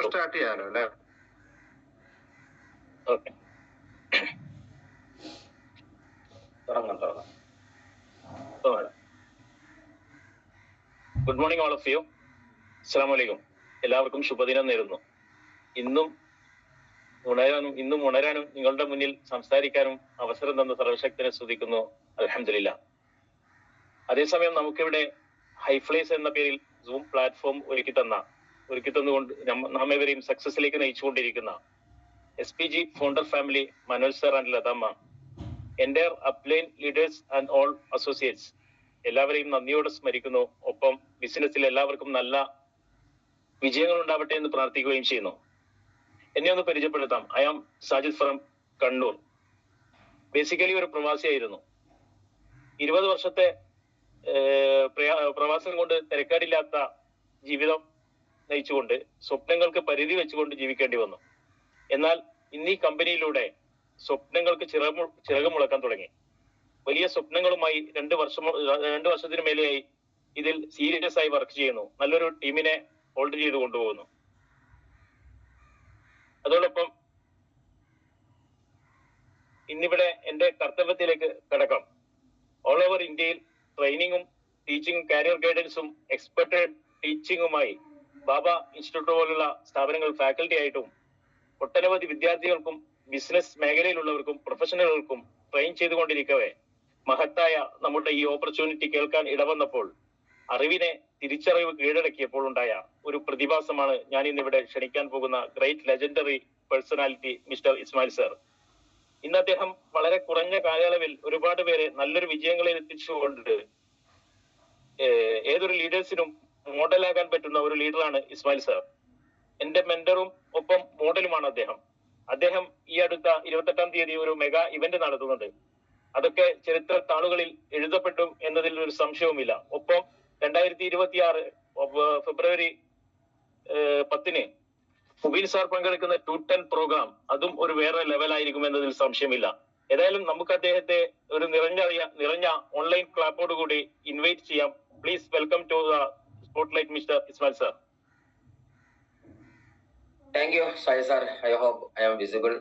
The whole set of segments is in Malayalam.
സ്റ്റാർട്ട് ചെയ്യാനോ അല്ലേ? ഓക്കെ, തുടങ്ങാം. Good morning all of you. അസ്സലാമു അലൈക്കും. എല്ലാവർക്കും ശുഭദിനം നേരുന്നു. ഇന്നും ഉണരാനും നിങ്ങളുടെ മുന്നിൽ സംസാരിക്കാനും അവസരം തന്ന സർവശക്തനെ സ്തുതിക്കുന്നു. അൽഹംദുലില്ലാഹ്. അതേസമയം നമുക്കിവിടെ ഹൈഫ്ലേസ് എന്ന പേരിൽ സൂം പ്ലാറ്റ്ഫോം ഒരുക്കി തന്നുകൊണ്ട് നാം ഇവരെയും സക്സസിലേക്ക് നയിച്ചുകൊണ്ടിരിക്കുന്ന SPG founder family Manoj sir and Lathamma, entire upline leaders and all associates എല്ലാവരെയും നന്ദിയോടെ സ്മരിക്കുന്നു. ഒപ്പം ബിസിനസ്സിൽ എല്ലാവർക്കും നല്ല വിജയങ്ങൾ ഉണ്ടാവട്ടെ എന്ന് പ്രാർത്ഥിക്കുകയും ചെയ്യുന്നു. എന്നെ ഒന്ന് പരിചയപ്പെടുത്താം. I am Sajid from Kannur. Basically ഒരു പ്രവാസിയായിരുന്നു. 20 വർഷത്തെ പ്രവാസം കൊണ്ട് തിരക്കാടില്ലാത്ത ജീവിതം നയിച്ചുകൊണ്ട് സ്വപ്നങ്ങൾക്ക് പരിധി വെച്ചുകൊണ്ട് ജീവിക്കേണ്ടി വന്നു. എന്നാൽ ഇന്ന് ഈ കമ്പനിയിലൂടെ സ്വപ്നങ്ങൾക്ക് ചിറക് മുളക്കാൻ തുടങ്ങി. വലിയ സ്വപ്നങ്ങളുമായി 2 വർഷത്തിന് മേലെയായി ഇതിൽ സീരിയസ് ആയി വർക്ക് ചെയ്യുന്നു. നല്ലൊരു ടീമിനെ ഹോൾഡ് ചെയ്ത് കൊണ്ടുപോകുന്നു. അതോടൊപ്പം ഇന്നിവിടെ എന്റെ കർത്തവ്യത്തിലേക്ക് കടക്കാം. ഓൾ ഓവർ ഇന്ത്യയിൽ ട്രെയിനിങ്ങും ടീച്ചിങ്ങും കരിയർ ഗൈഡൻസും എക്സ്പെർട്ട് ടീച്ചിങ്ങുമായി ബാബ ഇൻസ്റ്റിറ്റ്യൂട്ട് പോലുള്ള സ്ഥാപനങ്ങൾ ഫാക്കൽറ്റി ആയിട്ടും ഒട്ടനവധി വിദ്യാർത്ഥികൾക്കും ബിസിനസ് മേഖലയിലുള്ളവർക്കും പ്രൊഫഷണലുകൾക്കും ട്രെയിൻ ചെയ്തുകൊണ്ടിരിക്കവേ മഹത്തായ നമ്മുടെ ഈ ഓപ്പർച്യൂണിറ്റി കേൾക്കാൻ ഇടവന്നപ്പോൾ അറിവിനെ തിരിച്ചറിവ് കീഴടക്കിയപ്പോൾ ഉണ്ടായ ഒരു പ്രതിഭാസമാണ് ഞാൻ ഇന്നിവിടെ ക്ഷണിക്കാൻ പോകുന്ന great legendary personality mister Ismail sir. ഇന്ന് അദ്ദേഹം വളരെ കുറഞ്ഞ കാലയളവിൽ ഒരുപാട് പേരെ നല്ലൊരു വിജയങ്ങളിൽ എത്തിച്ചുകൊണ്ട് ഏതൊരു ലീഡേഴ്സിനും മോഡലാകാൻ പറ്റുന്ന ഒരു ലീഡറാണ് ഇസ്മായിൽ സർ. എന്റെ മെന്ററും ഒപ്പം മോഡലുമാണ് അദ്ദേഹം ഈ അടുത്ത 28-ാം തീയതി ഒരു മെഗാ ഇവന്റ് നടത്തുന്നുണ്ട്. അതൊക്കെ ചരിത്ര താളുകളിൽ എഴുതപ്പെട്ടു എന്നതിൽ ഒരു സംശയവുമില്ല. ഒപ്പം 2026 ഫെബ്രുവരി 10-ന് മുബീൻ സാർ പങ്കെടുക്കുന്ന 210 പ്രോഗ്രാം, അതും ഒരു വേറെ ലെവലായിരിക്കും എന്നതിൽ സംശയമില്ല. ഏതായാലും നമുക്ക് അദ്ദേഹത്തെ ഒരു നിറഞ്ഞ ഓൺലൈൻ ക്ലാപ്പോട് കൂടി ഇൻവൈറ്റ് ചെയ്യാം. Please welcome to the spotlight mister Ismail sir. Thank you, Sai sir. I hope I am visible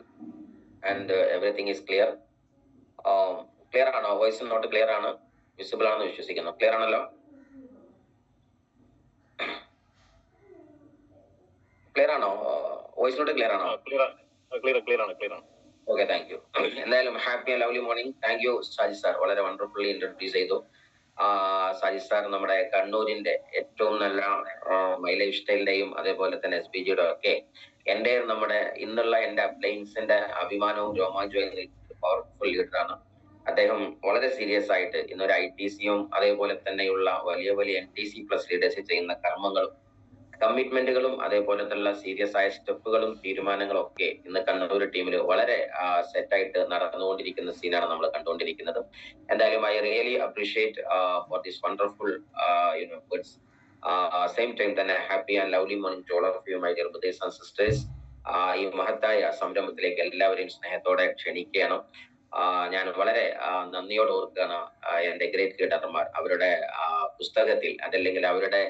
and everything is clear. Clear ആണോ? വോയിസ് നോട്ട് ക്ലിയർ ആണ്, വിസിബിൾ ആണെന്ന് വിശ്വസിക്കുന്നു. ക്ലിയർ ആണല്ലോ? ക്ലിയർ ആണോ? വോയിസ് നോട്ട് ക്ലിയർ ആണോ? ക്ലിയർ ആണ്. Okay, thank you. എന്തായാലും happy and lovely morning. Thank you Saji sir, വളരെ വണ്ടർഫുള്ളി ഇൻട്രൊഡ്യൂസ് ചെയ്തു. സാജി സാർ നമ്മുടെ കണ്ണൂരിന്റെ ഏറ്റവും നല്ല ലൈഫ് സ്റ്റൈലിന്റെയും അതേപോലെ തന്നെ SPGയുടെ ഒക്കെ എന്റെ നമ്മുടെ ഇന്നുള്ള എന്റെ അപ്ലയൻസിന്റെ അഭിമാനവും രോമാഞ്ചവും പവർഫുൾ ലീഡറാണ് അദ്ദേഹം. വളരെ സീരിയസ് ആയിട്ട് ഇന്നൊരു ITCയും അതേപോലെ തന്നെയുള്ള വലിയ NTC പ്ലസ് ലീഡേഴ്സ് ചെയ്യുന്ന കർമ്മങ്ങളും കമ്മിറ്റ്മെന്റുകളും അതേപോലത്തുള്ള സീരിയസ് ആയ സ്റ്റെപ്പുകളും തീരുമാനങ്ങളും ഒക്കെ ഇന്ന് കണ്ണൂർ ടീമിൽ വളരെ സെറ്റായിട്ട് നടന്നുകൊണ്ടിരിക്കുന്ന സീനാണ് നമ്മൾ കണ്ടുകൊണ്ടിരിക്കുന്നത്. എന്തായാലും I really appreciate for this wonderful words. Same time തന്നെ happy and lovely morning to all of you my dear brothers and sisters. ഈ മഹത്തായ സംരംഭത്തിലേക്ക് എല്ലാവരെയും സ്നേഹത്തോടെ ക്ഷണിക്കുകയാണ്. ഞാൻ വളരെ നന്ദിയോട് ഓർക്കുകയാണ് എന്റെ ഗ്രേറ്റ് ലീഡർമാർ. അവരുടെ പുസ്തകത്തിൽ അതല്ലെങ്കിൽ അവരുടെ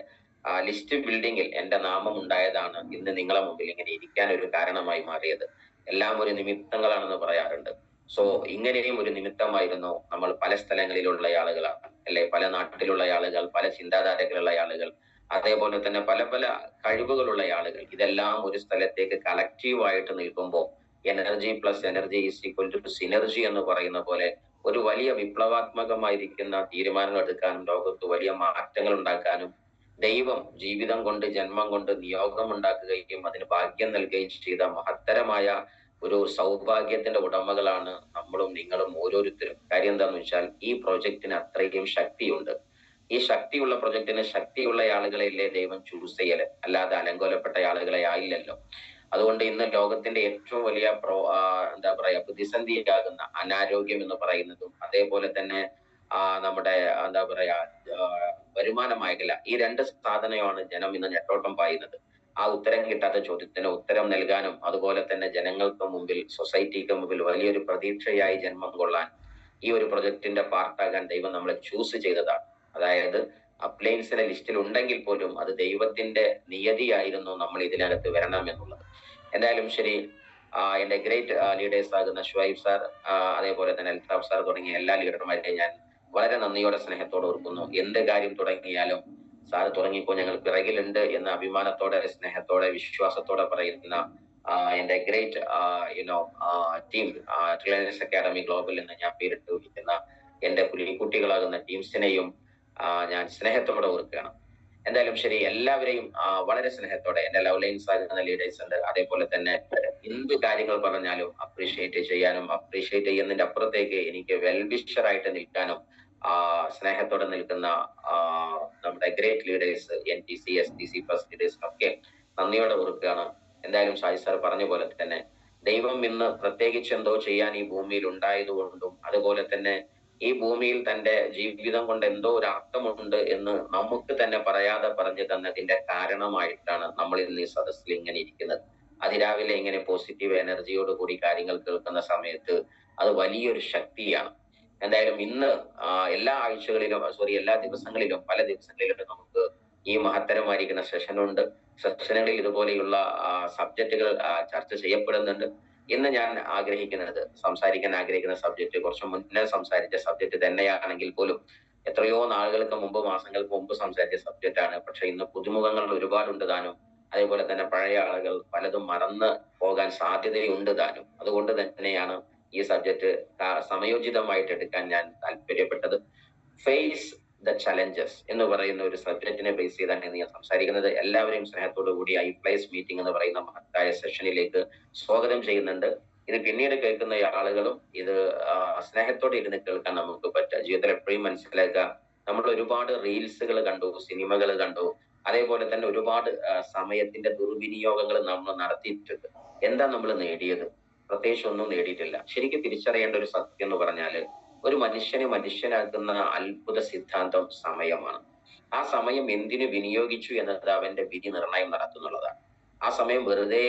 ലിസ്റ്റ് ബിൽഡിങ്ങിൽ എന്റെ നാമം ഉണ്ടായതാണ് ഇന്ന് നിങ്ങളെ മുമ്പിൽ ഇങ്ങനെ ഇരിക്കാൻ ഒരു കാരണമായി മാറിയത്. എല്ലാം ഒരു നിമിത്തങ്ങളാണെന്ന് പറയാറുണ്ട്. സോ ഇങ്ങനെയും ഒരു നിമിത്തമായിരുന്നു നമ്മൾ പല സ്ഥലങ്ങളിലുള്ള ആളുകളാണ് അല്ലെ, പല നാട്ടിലുള്ള ആളുകൾ, പല ചിന്താധാരകളുള്ള ആളുകൾ, അതേപോലെ തന്നെ പല കഴിവുകളുള്ള ആളുകൾ. ഇതെല്ലാം ഒരു സ്ഥലത്തേക്ക് കളക്റ്റീവായിട്ട് നിൽക്കുമ്പോൾ energy plus energy is equal to synergy എന്ന് പറയുന്ന പോലെ ഒരു വലിയ വിപ്ലവാത്മകമായിരിക്കുന്ന തീരുമാനങ്ങൾ എടുക്കാനും ലോകത്ത് വലിയ മാറ്റങ്ങൾ ഉണ്ടാക്കാനും ദൈവം ജീവിതം കൊണ്ട് ജന്മം കൊണ്ട് നിയോഗം ഉണ്ടാക്കുകയും അതിന് ഭാഗ്യം നൽകുകയും ചെയ്ത മഹത്തരമായ ഒരു സൗഭാഗ്യത്തിന്റെ ഉടമകളാണ് നമ്മളും നിങ്ങളും ഓരോരുത്തരും. കാര്യം എന്താണെന്ന് വെച്ചാൽ ഈ പ്രൊജക്റ്റിന് അത്രയും ശക്തിയുണ്ട്. ഈ ശക്തിയുള്ള പ്രൊജക്റ്റിന് ശക്തിയുള്ള ആളുകളെയല്ലേ ദൈവം ചൂസ് ചെയ്യല്, അല്ലാതെ അലങ്കോലപ്പെട്ട ആളുകളെ ആയില്ലല്ലോ. അതുകൊണ്ട് ഇന്ന് ലോകത്തിന്റെ ഏറ്റവും വലിയ പ്രതിസന്ധിയാകുന്ന അനാരോഗ്യം എന്ന് പറയുന്നതും അതേപോലെ തന്നെ നമ്മുടെ വരുമാന മേഖല, ഈ 2 സാധനമാണ് ജനം ഇന്ന് ഞെട്ടോട്ടം പായുന്നത്. ആ ഉത്തരം കിട്ടാത്ത ചോദ്യത്തിന് ഉത്തരം നൽകാനും അതുപോലെ തന്നെ ജനങ്ങൾക്ക് മുമ്പിൽ സൊസൈറ്റിക്ക് മുമ്പിൽ വലിയൊരു പ്രതീക്ഷയായി ജന്മം കൊള്ളാൻ ഈ ഒരു പ്രൊജക്ടിന്റെ പാർട്ടാകാൻ ദൈവം നമ്മളെ ചൂസ് ചെയ്തതാണ്. അതായത് അപ്ലയൻസിന്റെ ലിസ്റ്റിൽ ഉണ്ടെങ്കിൽ പോലും അത് ദൈവത്തിന്റെ നിയതിയായിരുന്നു നമ്മൾ ഇതിനകത്ത് വരണം എന്നുള്ളത്. എന്തായാലും ശരി, എന്റെ ഗ്രേറ്റ് ലീഡേഴ്സ് ആകുന്ന ഷുഹൈബ് സാർ, അതേപോലെ തന്നെ അൽതാഫ് സാർ തുടങ്ങിയ എല്ലാ ലീഡർമാരെയും ഞാൻ വളരെ നന്ദിയോടെ സ്നേഹത്തോടെ ഓർക്കുന്നു. എന്ത് കാര്യം തുടങ്ങിയാലും സാർ തുടങ്ങിയപ്പോ ഞങ്ങൾ പിറകിലുണ്ട് എന്ന അഭിമാനത്തോടെ, സ്നേഹത്തോടെ, വിശ്വാസത്തോടെ പറയുന്ന എന്റെ great team, Reliance academy global എന്ന് ഞാൻ പേരിട്ട് വിളിക്കുന്ന എന്റെ പുലിക്കുട്ടികളാകുന്ന ടീംസിനെയും ഞാൻ സ്നേഹത്തോടെ ഓർക്കുകയാണ്. എന്തായാലും ശരി, എല്ലാവരെയും വളരെ സ്നേഹത്തോടെ, എന്റെ ലവ് ലൈൻസ് ആകുന്ന ലീഡേഴ്സ് ഉണ്ട്, അതേപോലെ തന്നെ എന്ത് കാര്യങ്ങൾ പറഞ്ഞാലും അപ്രീഷിയേറ്റ് ചെയ്യാനും, അപ്രീഷിയേറ്റ് ചെയ്യുന്നതിന്റെ അപ്പുറത്തേക്ക് എനിക്ക് വെൽവിഷറായിട്ട് നിൽക്കാനും സ്നേഹത്തോടെ നിൽക്കുന്ന നമ്മുടെ great leaders, NTC, STC plus ലീഡേഴ്സിനൊക്കെ നന്ദിയോടെ ഓർക്കുകയാണ്. എന്തായാലും ഷാജി സാർ പറഞ്ഞ പോലെ തന്നെ ദൈവം ഇന്ന് പ്രത്യേകിച്ച് എന്തോ ചെയ്യാൻ ഈ ഭൂമിയിൽ ഉണ്ടായതുകൊണ്ടും, അതുപോലെ തന്നെ ഈ ഭൂമിയിൽ തന്റെ ജീവിതം കൊണ്ട് എന്തോ ഒരു അർത്ഥമുണ്ട് എന്ന് നമുക്ക് തന്നെ പറയാതെ പറഞ്ഞു തന്നതിന്റെ കാരണമായിട്ടാണ് നമ്മൾ ഇന്ന് ഈ സദസ്സിൽ ഇങ്ങനെ ഇരിക്കുന്നത്. അതിരാവിലെ ഇങ്ങനെ പോസിറ്റീവ് എനർജിയോട് കൂടി കാര്യങ്ങൾ കേൾക്കുന്ന സമയത്ത് അത് വലിയൊരു ശക്തിയാണ്. എന്തായാലും ഇന്ന് എല്ലാ ആഴ്ചകളിലും, എല്ലാ ദിവസങ്ങളിലും, പല ദിവസങ്ങളിലും നമുക്ക് ഈ മഹത്തരമായിരിക്കുന്ന സെഷനുണ്ട്. സെഷനുകളിൽ ഇതുപോലെയുള്ള സബ്ജക്റ്റുകൾ ചർച്ച ചെയ്യപ്പെടുന്നുണ്ട്. ഇന്ന് ഞാൻ സംസാരിക്കാൻ ആഗ്രഹിക്കുന്ന സബ്ജക്റ്റ് കുറച്ച് മുന്നേ സംസാരിച്ച സബ്ജക്റ്റ് തന്നെയാണെങ്കിൽ പോലും എത്രയോ നാളുകൾക്ക് മുമ്പ്, മാസങ്ങൾക്ക് മുമ്പ് സംസാരിച്ച സബ്ജക്റ്റ് ആണ്. പക്ഷെ ഇന്ന് പുതുമുഖങ്ങൾ ഒരുപാടുണ്ട് താനും, അതേപോലെ തന്നെ പഴയ ആളുകൾ പലതും മറന്ന് പോകാൻ സാധ്യതയുണ്ട് താനും. അതുകൊണ്ട് തന്നെയാണ് ഈ സബ്ജക്റ്റ് സമയോചിതമായിട്ട് എടുക്കാൻ ഞാൻ താല്പര്യപ്പെട്ടത്. ഫേസ് ദ ചലഞ്ചസ് എന്ന് പറയുന്ന ഒരു സബ്ജക്റ്റിനെ ബേസ് ചെയ്താണ് ഞാൻ സംസാരിക്കുന്നത്. എല്ലാവരെയും സ്നേഹത്തോടു കൂടി ഐപ്ലേസ് മീറ്റിംഗ് എന്ന് പറയുന്ന മഹത്തായ സെഷനിലേക്ക് സ്വാഗതം ചെയ്യുന്നുണ്ട്. ഇത് പിന്നീട് കേൾക്കുന്ന ആളുകളും ഇത് സ്നേഹത്തോടെ ഇരുന്ന് കേൾക്കാൻ നമുക്ക് പറ്റുക. ജീവിതത്തിൽ എപ്പോഴും മനസ്സിലാക്കുക, നമ്മൾ ഒരുപാട് റീൽസുകൾ കണ്ടു, സിനിമകൾ കണ്ടു, അതേപോലെ തന്നെ ഒരുപാട് സമയത്തിന്റെ ദുർവിനിയോഗങ്ങൾ നമ്മൾ നടത്തിയിട്ടുണ്ട്. എന്താ നമ്മൾ നേടിയത്? പ്രത്യേകിച്ച് ഒന്നും നേടിയിട്ടില്ല. ശരിക്കും തിരിച്ചറിയേണ്ട ഒരു സത്യം എന്ന് പറഞ്ഞാല്, ഒരു മനുഷ്യനെ മനുഷ്യനാക്കുന്ന അത്ഭുത സിദ്ധാന്തം സമയമാണ്. ആ സമയം എന്തിനു വിനിയോഗിച്ചു എന്നത് അവന്റെ വിധി നിർണയം നടത്തുന്നുള്ളതാണ്. ആ സമയം വെറുതെ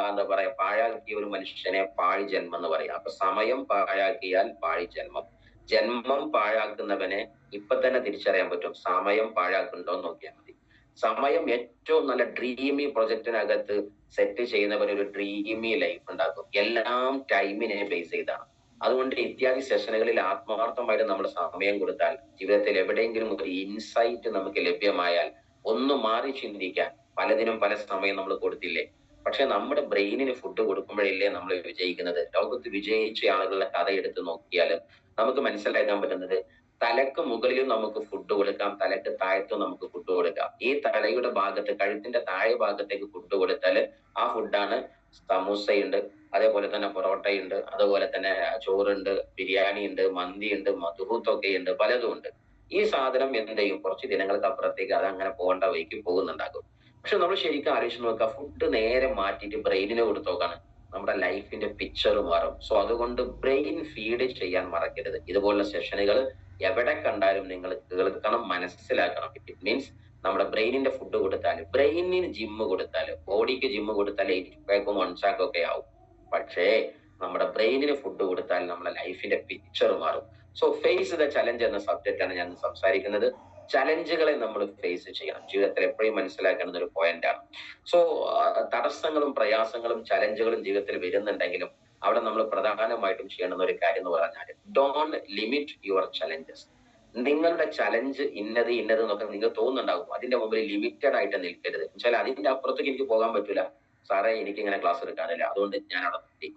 എന്താ പറയാ, പാഴാക്കിയ ഒരു മനുഷ്യനെ പാഴി ജന്മം എന്ന് പറയാം. അപ്പൊ സമയം പാഴാക്കിയാൽ പാഴി ജന്മം. ജന്മം പാഴാക്കുന്നവനെ ഇപ്പൊ തന്നെ തിരിച്ചറിയാൻ പറ്റും. സമയം പാഴാക്കുന്നുണ്ടോ എന്ന് നോക്കിയാൽ മതി. സമയം ഏറ്റവും നല്ല ഡ്രീമി പ്രൊജക്റ്റിനകത്ത് സെറ്റ് ചെയ്യുന്നവർ ഒരു ഡ്രീമി ലൈഫ് ഉണ്ടാക്കും. എല്ലാം ടൈമിനെ ബേസ് ചെയ്താണ്. അതുകൊണ്ട് ഇത്യാദി സെഷനുകളിൽ ആത്മാർത്ഥമായിട്ട് നമ്മൾ സമയം കൊടുത്താൽ, ജീവിതത്തിൽ എവിടെയെങ്കിലും ഒരു ഇൻസൈറ്റ് നമുക്ക് ലഭ്യമായാൽ, ഒന്ന് മാറി ചിന്തിക്കാൻ പലതിനും പല സമയം നമ്മൾ കൊടുത്തില്ലേ. പക്ഷെ നമ്മുടെ ബ്രെയിനിന് ഫുഡ് കൊടുക്കുമ്പോഴല്ലേ നമ്മൾ വിജയിക്കുന്നത്. ലോകത്ത് വിജയിച്ച ആളുകളുടെ കഥ എടുത്ത് നോക്കിയാൽ നമുക്ക് മനസ്സിലാക്കാൻ പറ്റുന്നത്, തലക്ക് മുകളിലും നമുക്ക് ഫുഡ് കൊടുക്കാം, തലക്ക് താഴത്തും നമുക്ക് ഫുഡ് കൊടുക്കാം. ഈ തലയുടെ ഭാഗത്ത്, കഴുത്തിന്റെ താഴെ ഭാഗത്തേക്ക് ഫുഡ് കൊടുത്താൽ ആ ഫുഡാണ് സമൂസയുണ്ട്, അതേപോലെ തന്നെ പൊറോട്ടയുണ്ട്, അതുപോലെ തന്നെ ചോറുണ്ട്, ബിരിയാണി ഉണ്ട്, മന്തി ഉണ്ട്, മധുഹൂത്തൊക്കെ ഉണ്ട്, പലതും ഉണ്ട്. ഈ സാധനം എന്ത് ചെയ്യും? കുറച്ച് ദിനങ്ങൾക്ക് അപ്പുറത്തേക്ക് അത് അങ്ങനെ പോകേണ്ട വഴിക്ക് പോകുന്നുണ്ടാകും. പക്ഷെ നമ്മൾ ശരിക്കും ആലോചിച്ച് നോക്കുക, ഫുഡ് നേരെ മാറ്റിയിട്ട് ബ്രെയിനിന് കൊടുത്തു നോക്കാണ്, നമ്മുടെ ലൈഫിന്റെ പിക്ചർ മാറും. സോ അതുകൊണ്ട് ബ്രെയിൻ ഫീഡ് ചെയ്യാൻ മറക്കരുത്. ഇതുപോലുള്ള സെഷനുകൾ എവിടെ കണ്ടാലും നിങ്ങൾ കേൾക്കണം, മനസ്സിലാക്കണം. ഇറ്റ് മീൻസ് നമ്മുടെ ബ്രെയിനിന്റെ ഫുഡ് കൊടുത്താൽ, ബ്രെയിനിന് ജിമ്മ് കൊടുത്താൽ, ബോഡിക്ക് ജിമ്മ് കൊടുത്താൽ 8 പാക്കും 1 ചാക്കും ഒക്കെ ആവും. പക്ഷേ നമ്മുടെ ബ്രെയിനിന് ഫുഡ് കൊടുത്താൽ നമ്മുടെ ലൈഫിന്റെ പിക്ചർ മാറും. സോ ഫേസ് ദ ചലഞ്ച് എന്ന സബ്ജക്റ്റ് ആണ് ഞാൻ സംസാരിക്കുന്നത്. ചലഞ്ചുകളെ നമ്മൾ ഫേസ് ചെയ്യണം. ജീവിതത്തിൽ എപ്പോഴും മനസ്സിലാക്കേണ്ട ഒരു പോയിന്റ് ആണ്. സോ തടസ്സങ്ങളും പ്രയാസങ്ങളും ചലഞ്ചുകളും ജീവിതത്തിൽ വരുന്നുണ്ടെങ്കിലും അവിടെ നമ്മൾ പ്രധാനമായിട്ടും ചെയ്യേണ്ടുന്ന ഒരു കാര്യം എന്ന് പറഞ്ഞാൽ, ഡോണ്ട് ലിമിറ്റ് യുവർ ചലഞ്ചസ്. നിങ്ങളുടെ ചലഞ്ച് ഇന്നത് എന്നൊക്കെ നിങ്ങൾക്ക് തോന്നുന്നുണ്ടാകും. അതിന്റെ മുമ്പിൽ ലിമിറ്റഡ് ആയിട്ട് നിൽക്കരുത്. എന്നുവെച്ചാൽ അതിന്റെ അപ്പുറത്തേക്ക് എനിക്ക് പോകാൻ പറ്റൂല. സാറേ എനിക്ക് ഇങ്ങനെ ക്ലാസ് എടുക്കാറില്ല, അതുകൊണ്ട് ഞാൻ അവിടെ നിർത്തി.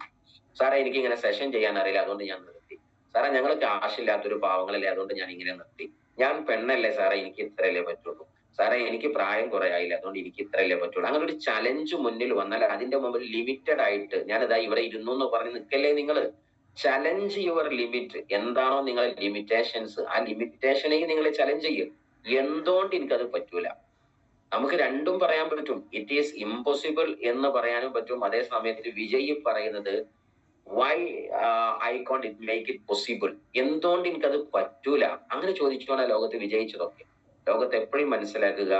സാറേ എനിക്ക് ഇങ്ങനെ സെഷൻ ചെയ്യാൻ അറിയില്ല, അതുകൊണ്ട് ഞാൻ നിർത്തി. സാറേ ഞങ്ങൾ കാശില്ലാത്തൊരു പാവങ്ങളല്ലേ, അതുകൊണ്ട് ഞാൻ ഇങ്ങനെ നിർത്തി. ഞാൻ പെണ്ണല്ലേ സാറേ, എനിക്ക് ഇത്രയല്ലേ പറ്റുള്ളൂ. സാറേ എനിക്ക് പ്രായം കുറെ ആയില്ല, അതുകൊണ്ട് എനിക്ക് ഇത്രയല്ലേ പറ്റുള്ളൂ. അങ്ങനെ ഒരു ചലഞ്ച് മുന്നിൽ വന്നാൽ അതിന്റെ മുമ്പിൽ ലിമിറ്റഡ് ആയിട്ട് ഞാനിതാ ഇവിടെ ഇരുന്നു എന്ന് പറഞ്ഞ് നിൽക്കല്ലേ നിങ്ങൾ. Challenge your limit. എന്താണോ നിങ്ങളുടെ ലിമിറ്റേഷൻസ്, ആ ലിമിറ്റേഷനെയും നിങ്ങൾ ചലഞ്ച് ചെയ്യും. എന്തുകൊണ്ട് എനിക്കത് പറ്റൂല? നമുക്ക് രണ്ടും പറയാൻ പറ്റും. ഇറ്റ് ഈസ് ഇമ്പോസിബിൾ എന്ന് പറയാനും പറ്റും. അതേ സമയത്ത് വിജയ് പറയുന്നത് why I can't it make it possible, എന്തുകൊണ്ട് എനിക്കത് പറ്റൂല? അങ്ങനെ ചോദിച്ചുകൊണ്ടാണ് ലോകത്ത് വിജയിച്ചതൊക്കെ. ലോകത്ത് എപ്പോഴും മനസ്സിലാക്കുക,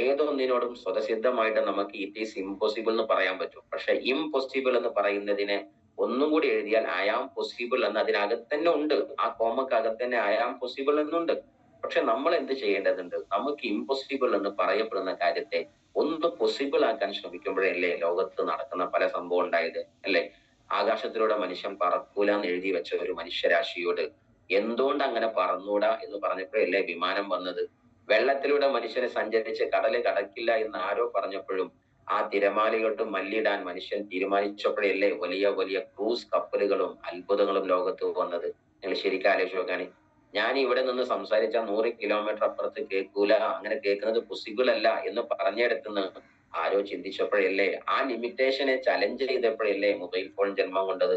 ഏതൊന്നിനോടും സ്വതസിദ്ധമായിട്ട് നമുക്ക് ഇറ്റ് ഈസ് ഇമ്പോസിബിൾ എന്ന് പറയാൻ പറ്റും. പക്ഷെ ഇംപോസിബിൾ എന്ന് പറയുന്നതിനെ ഒന്നും കൂടി എഴുതിയാൽ ഐ ആം പോസിബിൾ എന്ന് അതിനകത്ത് തന്നെ ഉണ്ട്. ആ കോമക്കകത്ത് തന്നെ ഐ ആം പോസിബിൾ എന്നുണ്ട്. പക്ഷെ നമ്മൾ എന്ത് ചെയ്യേണ്ടതുണ്ട്? നമുക്ക് ഇമ്പോസിബിൾ എന്ന് പറയപ്പെടുന്ന കാര്യത്തെ ഒന്ന് പോസിബിൾ ആക്കാൻ ശ്രമിക്കുമ്പോഴല്ലേ ലോകത്ത് നടക്കുന്ന പല സംഭവം ഉണ്ടായത്, അല്ലെ? ആകാശത്തിലൂടെ മനുഷ്യൻ പറക്കൂല എന്ന് എഴുതി വെച്ച ഒരു മനുഷ്യരാശിയോട് എന്തുകൊണ്ട് അങ്ങനെ പറന്നൂടാ എന്ന് പറഞ്ഞപ്പോഴല്ലേ വിമാനം വന്നത്? വെള്ളത്തിലൂടെ മനുഷ്യനെ സഞ്ചരിച്ച് കടല് കടക്കില്ല എന്ന് ആരോ പറഞ്ഞപ്പോഴും ആ തിരമാലയോട്ട് മല്ലിടാൻ മനുഷ്യൻ തീരുമാനിച്ചപ്പോഴല്ലേ വലിയ വലിയ ക്രൂസ് കപ്പലുകളും അത്ഭുതങ്ങളും ലോകത്ത് വന്നത്? നിങ്ങൾ ശരിക്കും ആലോചിച്ച് നോക്കാണ്. ഞാൻ ഇവിടെ നിന്ന് സംസാരിച്ച 100 കിലോമീറ്റർ അപ്പുറത്ത് കേൾക്കൂല, അങ്ങനെ കേൾക്കുന്നത് പോസിബിൾ അല്ല എന്ന് പറഞ്ഞെടുത്തുനിന്ന് ആരോ ചിന്തിച്ചപ്പോഴല്ലേ, ആ ലിമിറ്റേഷനെ ചലഞ്ച് ചെയ്തപ്പോഴല്ലേ മൊബൈൽ ഫോൺ ജന്മം കൊണ്ടത്?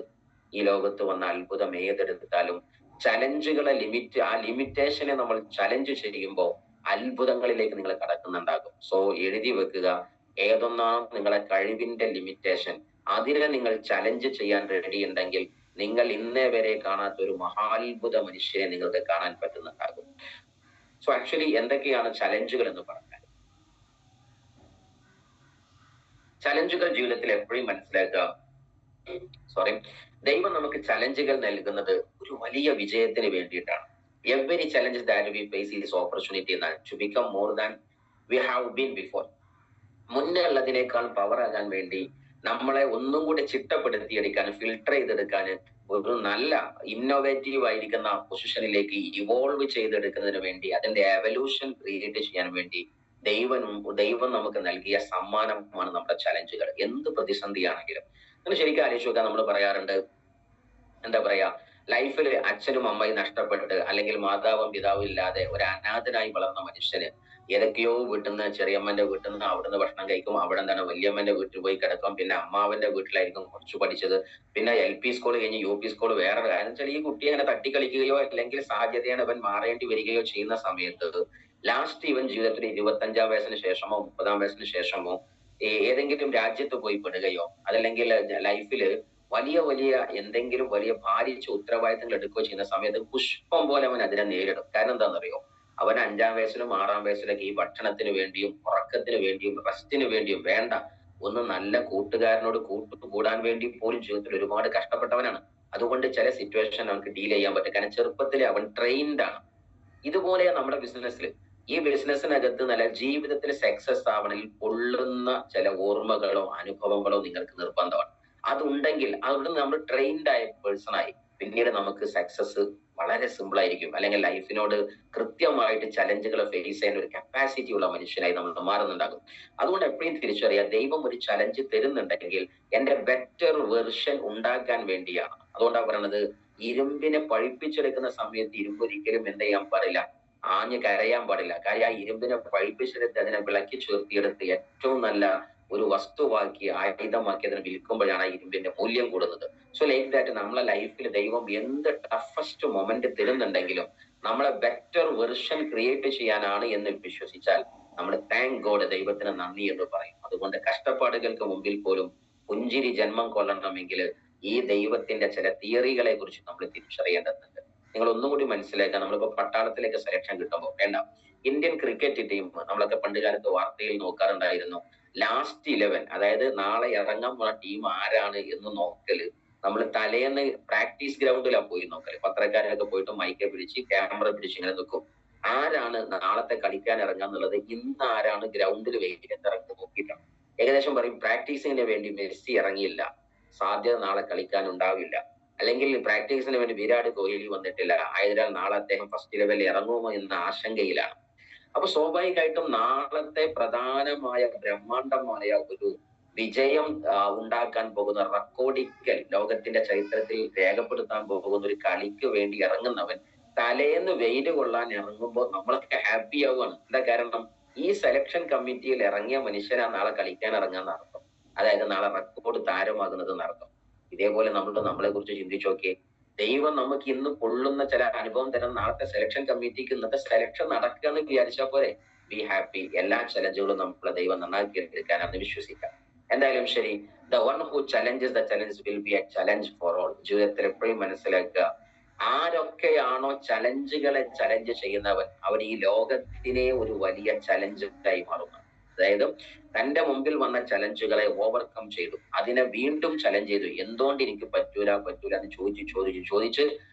ഈ ലോകത്ത് വന്ന അത്ഭുതം ഏതെടുത്താലും ചലഞ്ചുകളെ ആ ലിമിറ്റേഷനെ നമ്മൾ ചലഞ്ച് ചെയ്യുമ്പോൾ അത്ഭുതങ്ങളിലേക്ക് നിങ്ങൾ കടക്കുന്നുണ്ടാകും. സോ എഴുതി വെക്കുക, ഏതൊന്നാണ് നിങ്ങളെ കഴിവിന്റെ ലിമിറ്റേഷൻ, അതിനെ നിങ്ങൾ ചലഞ്ച് ചെയ്യാൻ റെഡി ഉണ്ടെങ്കിൽ നിങ്ങൾ ഇന്നേ വരെ കാണാത്ത ഒരു മഹാത്ഭുത മനുഷ്യനെ നിങ്ങൾക്ക് കാണാൻ പറ്റുന്നുണ്ടാകും. സോ ആക്ച്വലി എന്തൊക്കെയാണ് ചലഞ്ചുകൾ എന്ന് പറഞ്ഞാൽ, ചലഞ്ചുകൾ ജീവിതത്തിൽ എപ്പോഴും മനസ്സിലാക്കുക, ദൈവം നമുക്ക് ചലഞ്ചുകൾ നൽകുന്നത് ഒരു വലിയ വിജയത്തിന് വേണ്ടിയിട്ടാണ്. Every challenge that we face is opportunity to become more than we have been before. മുന്നേ ഉള്ളതിനേക്കാൾ പവർ ആകാൻ വേണ്ടി, നമ്മളെ ഒന്നും കൂടി ചിട്ടപ്പെടുത്തിയെടുക്കാൻ, ഫിൽട്ടർ ചെയ്തെടുക്കാൻ, ഒരു നല്ല ഇന്നോവേറ്റീവ് ആയിരിക്കുന്ന പൊസിഷനിലേക്ക് ഇവോൾവ് ചെയ്തെടുക്കുന്നതിന് വേണ്ടി, അതിന്റെ എവല്യൂഷൻ ക്രിയേറ്റ് ചെയ്യാൻ വേണ്ടി ദൈവം നമുക്ക് നൽകിയ സമ്മാനമാണ് നമ്മുടെ ചലഞ്ചുകൾ. എന്ത് പ്രതിസന്ധിയാണെങ്കിലും നിങ്ങൾ ശരിക്കും ആലോചിച്ച് നോക്കാൻ, നമ്മൾ പറയാറുണ്ട്, എന്താ പറയാ, ലൈഫിൽ അച്ഛനും അമ്മയും നഷ്ടപ്പെട്ട് അല്ലെങ്കിൽ മാതാവും പിതാവും ഇല്ലാതെ ഒരു അനാഥനായി വളർന്ന മനുഷ്യന് ഏതൊക്കെയോ വീട്ടിൽ നിന്ന്, ചെറിയമ്മന്റെ വീട്ടിൽ നിന്ന് അവിടുന്ന് ഭക്ഷണം കഴിക്കും, അവിടെ എന്താണ് വലിയമ്മന്റെ വീട്ടിൽ പോയി കിടക്കും, പിന്നെ അമ്മാവന്റെ വീട്ടിലായിരിക്കും കുറച്ച് പഠിച്ചത്, പിന്നെ LP സ്കൂൾ കഴിഞ്ഞ് UP സ്കൂൾ വേറെ. കാരണം വെച്ചാൽ ഈ കുട്ടി അങ്ങനെ തട്ടിക്കളിക്കുകയോ അല്ലെങ്കിൽ സാധ്യതയാണ് അവൻ മാറേണ്ടി വരികയോ ചെയ്യുന്ന സമയത്ത് ലാസ്റ്റ് ഇവൻ ജീവിതത്തിൽ 25-ാം വയസ്സിന് ശേഷമോ 30-ാം വയസ്സിന് ശേഷമോ ഏതെങ്കിലും രാജ്യത്ത് പോയി പെടുകയോ അതല്ലെങ്കിൽ ലൈഫില് വലിയ വലിയ എന്തെങ്കിലും വലിയ ഭാരിച്ച ഉത്തരവാദിത്തങ്ങൾ എടുക്കുകയോ ചെയ്യുന്ന സമയത്ത് പുഷ്പം പോലെ അവൻ അതിനെ നേരിടും. കാരണം എന്താണെന്നറിയോ? അവൻ 5-ാം വയസ്സിലും 6-ാം വയസ്സിലൊക്കെ ഈ ഭക്ഷണത്തിന് വേണ്ടിയും ഉറക്കത്തിന് വേണ്ടിയും റെസ്റ്റിന് വേണ്ടിയും വേണ്ട ഒന്ന് നല്ല കൂട്ടുകാരനോട് കൂടാൻ വേണ്ടി പോലും ജീവിതത്തിൽ ഒരുപാട് കഷ്ടപ്പെട്ടവനാണ്. അതുകൊണ്ട് ചില സിറ്റുവേഷൻ അവർക്ക് ഡീൽ ചെയ്യാൻ പറ്റും. കാരണം ചെറുപ്പത്തിലെ അവൻ ട്രെയിൻഡ് ആണ്. ഇതുപോലെ നമ്മുടെ ബിസിനസ്സിൽ, ഈ ബിസിനസ്സിനകത്ത് നല്ല ജീവിതത്തിൽ സക്സസ് ആവണമെങ്കിൽ പൊള്ളുന്ന ചില ഓർമ്മകളോ അനുഭവങ്ങളോ നിങ്ങൾക്ക് നിർബന്ധമാണ്. അതുണ്ടെങ്കിൽ അതുകൊണ്ട് നമ്മൾ ട്രെയിൻഡ് ആയ പേഴ്സൺ ആയി പിന്നീട് നമുക്ക് സക്സസ് വളരെ സിമ്പിൾ ആയിരിക്കും. അല്ലെങ്കിൽ ലൈഫിനോട് കൃത്യമായിട്ട് ചലഞ്ചുകൾ ഫേസ് ചെയ്യാൻ ഒരു കപ്പാസിറ്റി ഉള്ള മനുഷ്യനായി നമ്മൾ മാറുന്നുണ്ടാകും. അതുകൊണ്ട് എപ്പോഴും തിരിച്ചറിയാം, ദൈവം ഒരു ചലഞ്ച് തരുന്നുണ്ടെങ്കിൽ എന്റെ ബെറ്റർ വെർഷൻ ഉണ്ടാക്കാൻ വേണ്ടിയാണ്. അതുകൊണ്ടാണ് പറയുന്നത്, ഇരുമ്പിനെ പഴിപ്പിച്ചെടുക്കുന്ന സമയത്ത് ഇരുമ്പ് ഒരിക്കലും എന്ത് ചെയ്യാൻ പാടില്ല, ആഞ്ഞ് കരയാൻ പാടില്ല. കാര്യം ആ ഇരുമ്പിനെ പഴിപ്പിച്ചെടുത്ത് അതിനെ വിളക്കി ചേർത്തിയെടുത്ത് ഏറ്റവും നല്ല ഒരു വസ്തുവാക്കി ആയുധമാക്കി അതിനെ വിൽക്കുമ്പോഴാണ് ആ ഇരുമ്പിന്റെ മൂല്യം കൂടുന്നത്. സോ ലൈക്ക് ദാറ്റ് നമ്മളെ ലൈഫിൽ ദൈവം എന്ത് ടഫസ്റ്റ് മൊമെന്റ് തരുന്നുണ്ടെങ്കിലും നമ്മളെ ബെറ്റർ വെർഷൻ ക്രിയേറ്റ് ചെയ്യാനാണ് എന്ന് വിശ്വസിച്ചാൽ നമ്മൾ താങ്ക് ഗോഡ്, ദൈവത്തിന് നന്ദി എന്ന് പറയും. അതുകൊണ്ട് കഷ്ടപ്പാടുകൾക്ക് മുമ്പിൽ പോലും പുഞ്ചിരി ജന്മം കൊള്ളണമെങ്കിൽ ഈ ദൈവത്തിന്റെ ചില തിയറികളെ കുറിച്ച് നമ്മൾ തിരിച്ചറിയേണ്ടതുണ്ട്. നിങ്ങൾ ഒന്നുകൂടി മനസ്സിലാക്കുക, നമ്മളിപ്പോ പട്ടാളത്തിലേക്ക് സെലക്ഷൻ കിട്ടുമ്പോൾ വേണ്ട, ഇന്ത്യൻ ക്രിക്കറ്റ് ടീം നമ്മളൊക്കെ പണ്ട് കാലത്ത് വാർത്തയിൽ നോക്കാറുണ്ടായിരുന്നു. ലാസ്റ്റ് 11, അതായത് നാളെ ഇറങ്ങാൻ പോണ ടീം ആരാണ് എന്ന് നോക്കല് നമ്മൾ തലേന്ന് പ്രാക്ടീസ് ഗ്രൗണ്ടിലാണ് പോയി നോക്കല്. പത്രക്കാരൊക്കെ പോയിട്ട് മൈക്കെ പിടിച്ച് ക്യാമറ പിടിച്ച് ഇങ്ങനെ നിൽക്കും. ആരാണ് നാളത്തെ കളിക്കാൻ ഇറങ്ങാന്നുള്ളത് ഇന്ന് ആരാണ് ഗ്രൗണ്ടിൽ വെയിലത്ത് ഇറങ്ങി നോക്കിയിട്ടാണ്. ഏകദേശം പറയും പ്രാക്ടീസിന് വേണ്ടി മെസ്സി ഇറങ്ങിയില്ല, സാധ്യത നാളെ കളിക്കാൻ ഉണ്ടാവില്ല. അല്ലെങ്കിൽ പ്രാക്ടീസിന് വേണ്ടി വിരാട് കോഹ്ലി വന്നിട്ടില്ല, ആയതിനാൽ നാളെ അദ്ദേഹം ഫസ്റ്റ് 11 ഇറങ്ങുമോ എന്ന ആശങ്കയിലാണ്. അപ്പൊ സ്വാഭാവികമായിട്ടും നാളത്തെ പ്രധാനമായ ബ്രഹ്മാണ്ഡമായ ഒരു വിജയം ഉണ്ടാക്കാൻ പോകുന്ന, റെക്കോർഡിക്കൽ ലോകത്തിന്റെ ചരിത്രത്തിൽ രേഖപ്പെടുത്താൻ പോകുന്ന ഒരു കളിക്ക് വേണ്ടി ഇറങ്ങുന്നവൻ തലേന്ന് വെയിൽ കൊള്ളാൻ ഇറങ്ങുമ്പോൾ നമ്മളൊക്കെ ഹാപ്പി ആവുകയാണ്. എന്താ കാരണം? ഈ സെലക്ഷൻ കമ്മിറ്റിയിൽ ഇറങ്ങിയ മനുഷ്യനാ നാളെ കളിക്കാൻ ഇറങ്ങാൻ അർത്ഥം. അതായത് നാളെ റെക്കോർഡ് താരമാകുന്നത് അർത്ഥം. ഇതേപോലെ നമ്മളെ കുറിച്ച് ചിന്തിച്ചു നോക്കിയേ. ദൈവം നമുക്ക് ഇന്ന് പൊള്ളുന്ന ചില അനുഭവം തരുന്ന നാളത്തെ സെലക്ഷൻ കമ്മിറ്റിക്ക് ഇന്നത്തെ സെലക്ഷൻ നടക്കുക എന്ന് വിചാരിച്ചാൽ പോരെ. Be happy. എല്ലാ ചലഞ്ചുകളും നമ്മളെ ദൈവം നന്നാക്കി എടുക്കാനാണെന്ന് വിശ്വസിക്കാം. എന്തായാലും ശരി, the one who challenges the challenge will be A challenge for all. ജീവിതത്തിൽ എപ്പോഴും മനസ്സിലാക്കുക, ആരൊക്കെയാണോ ചലഞ്ചുകളെ ചലഞ്ച് ചെയ്യുന്നവൻ അവർ ഈ ലോകത്തിനെ ഒരു വലിയ ചലഞ്ചായി മാറുന്നു. അതായത് തന്റെ മുമ്പിൽ വന്ന ചലഞ്ചുകളെ ഓവർകം ചെയ്തു, അതിനെ വീണ്ടും ചലഞ്ച് ചെയ്തു. എന്തുകൊണ്ട് എനിക്ക് പറ്റൂല എന്ന് ചോദിച്ച്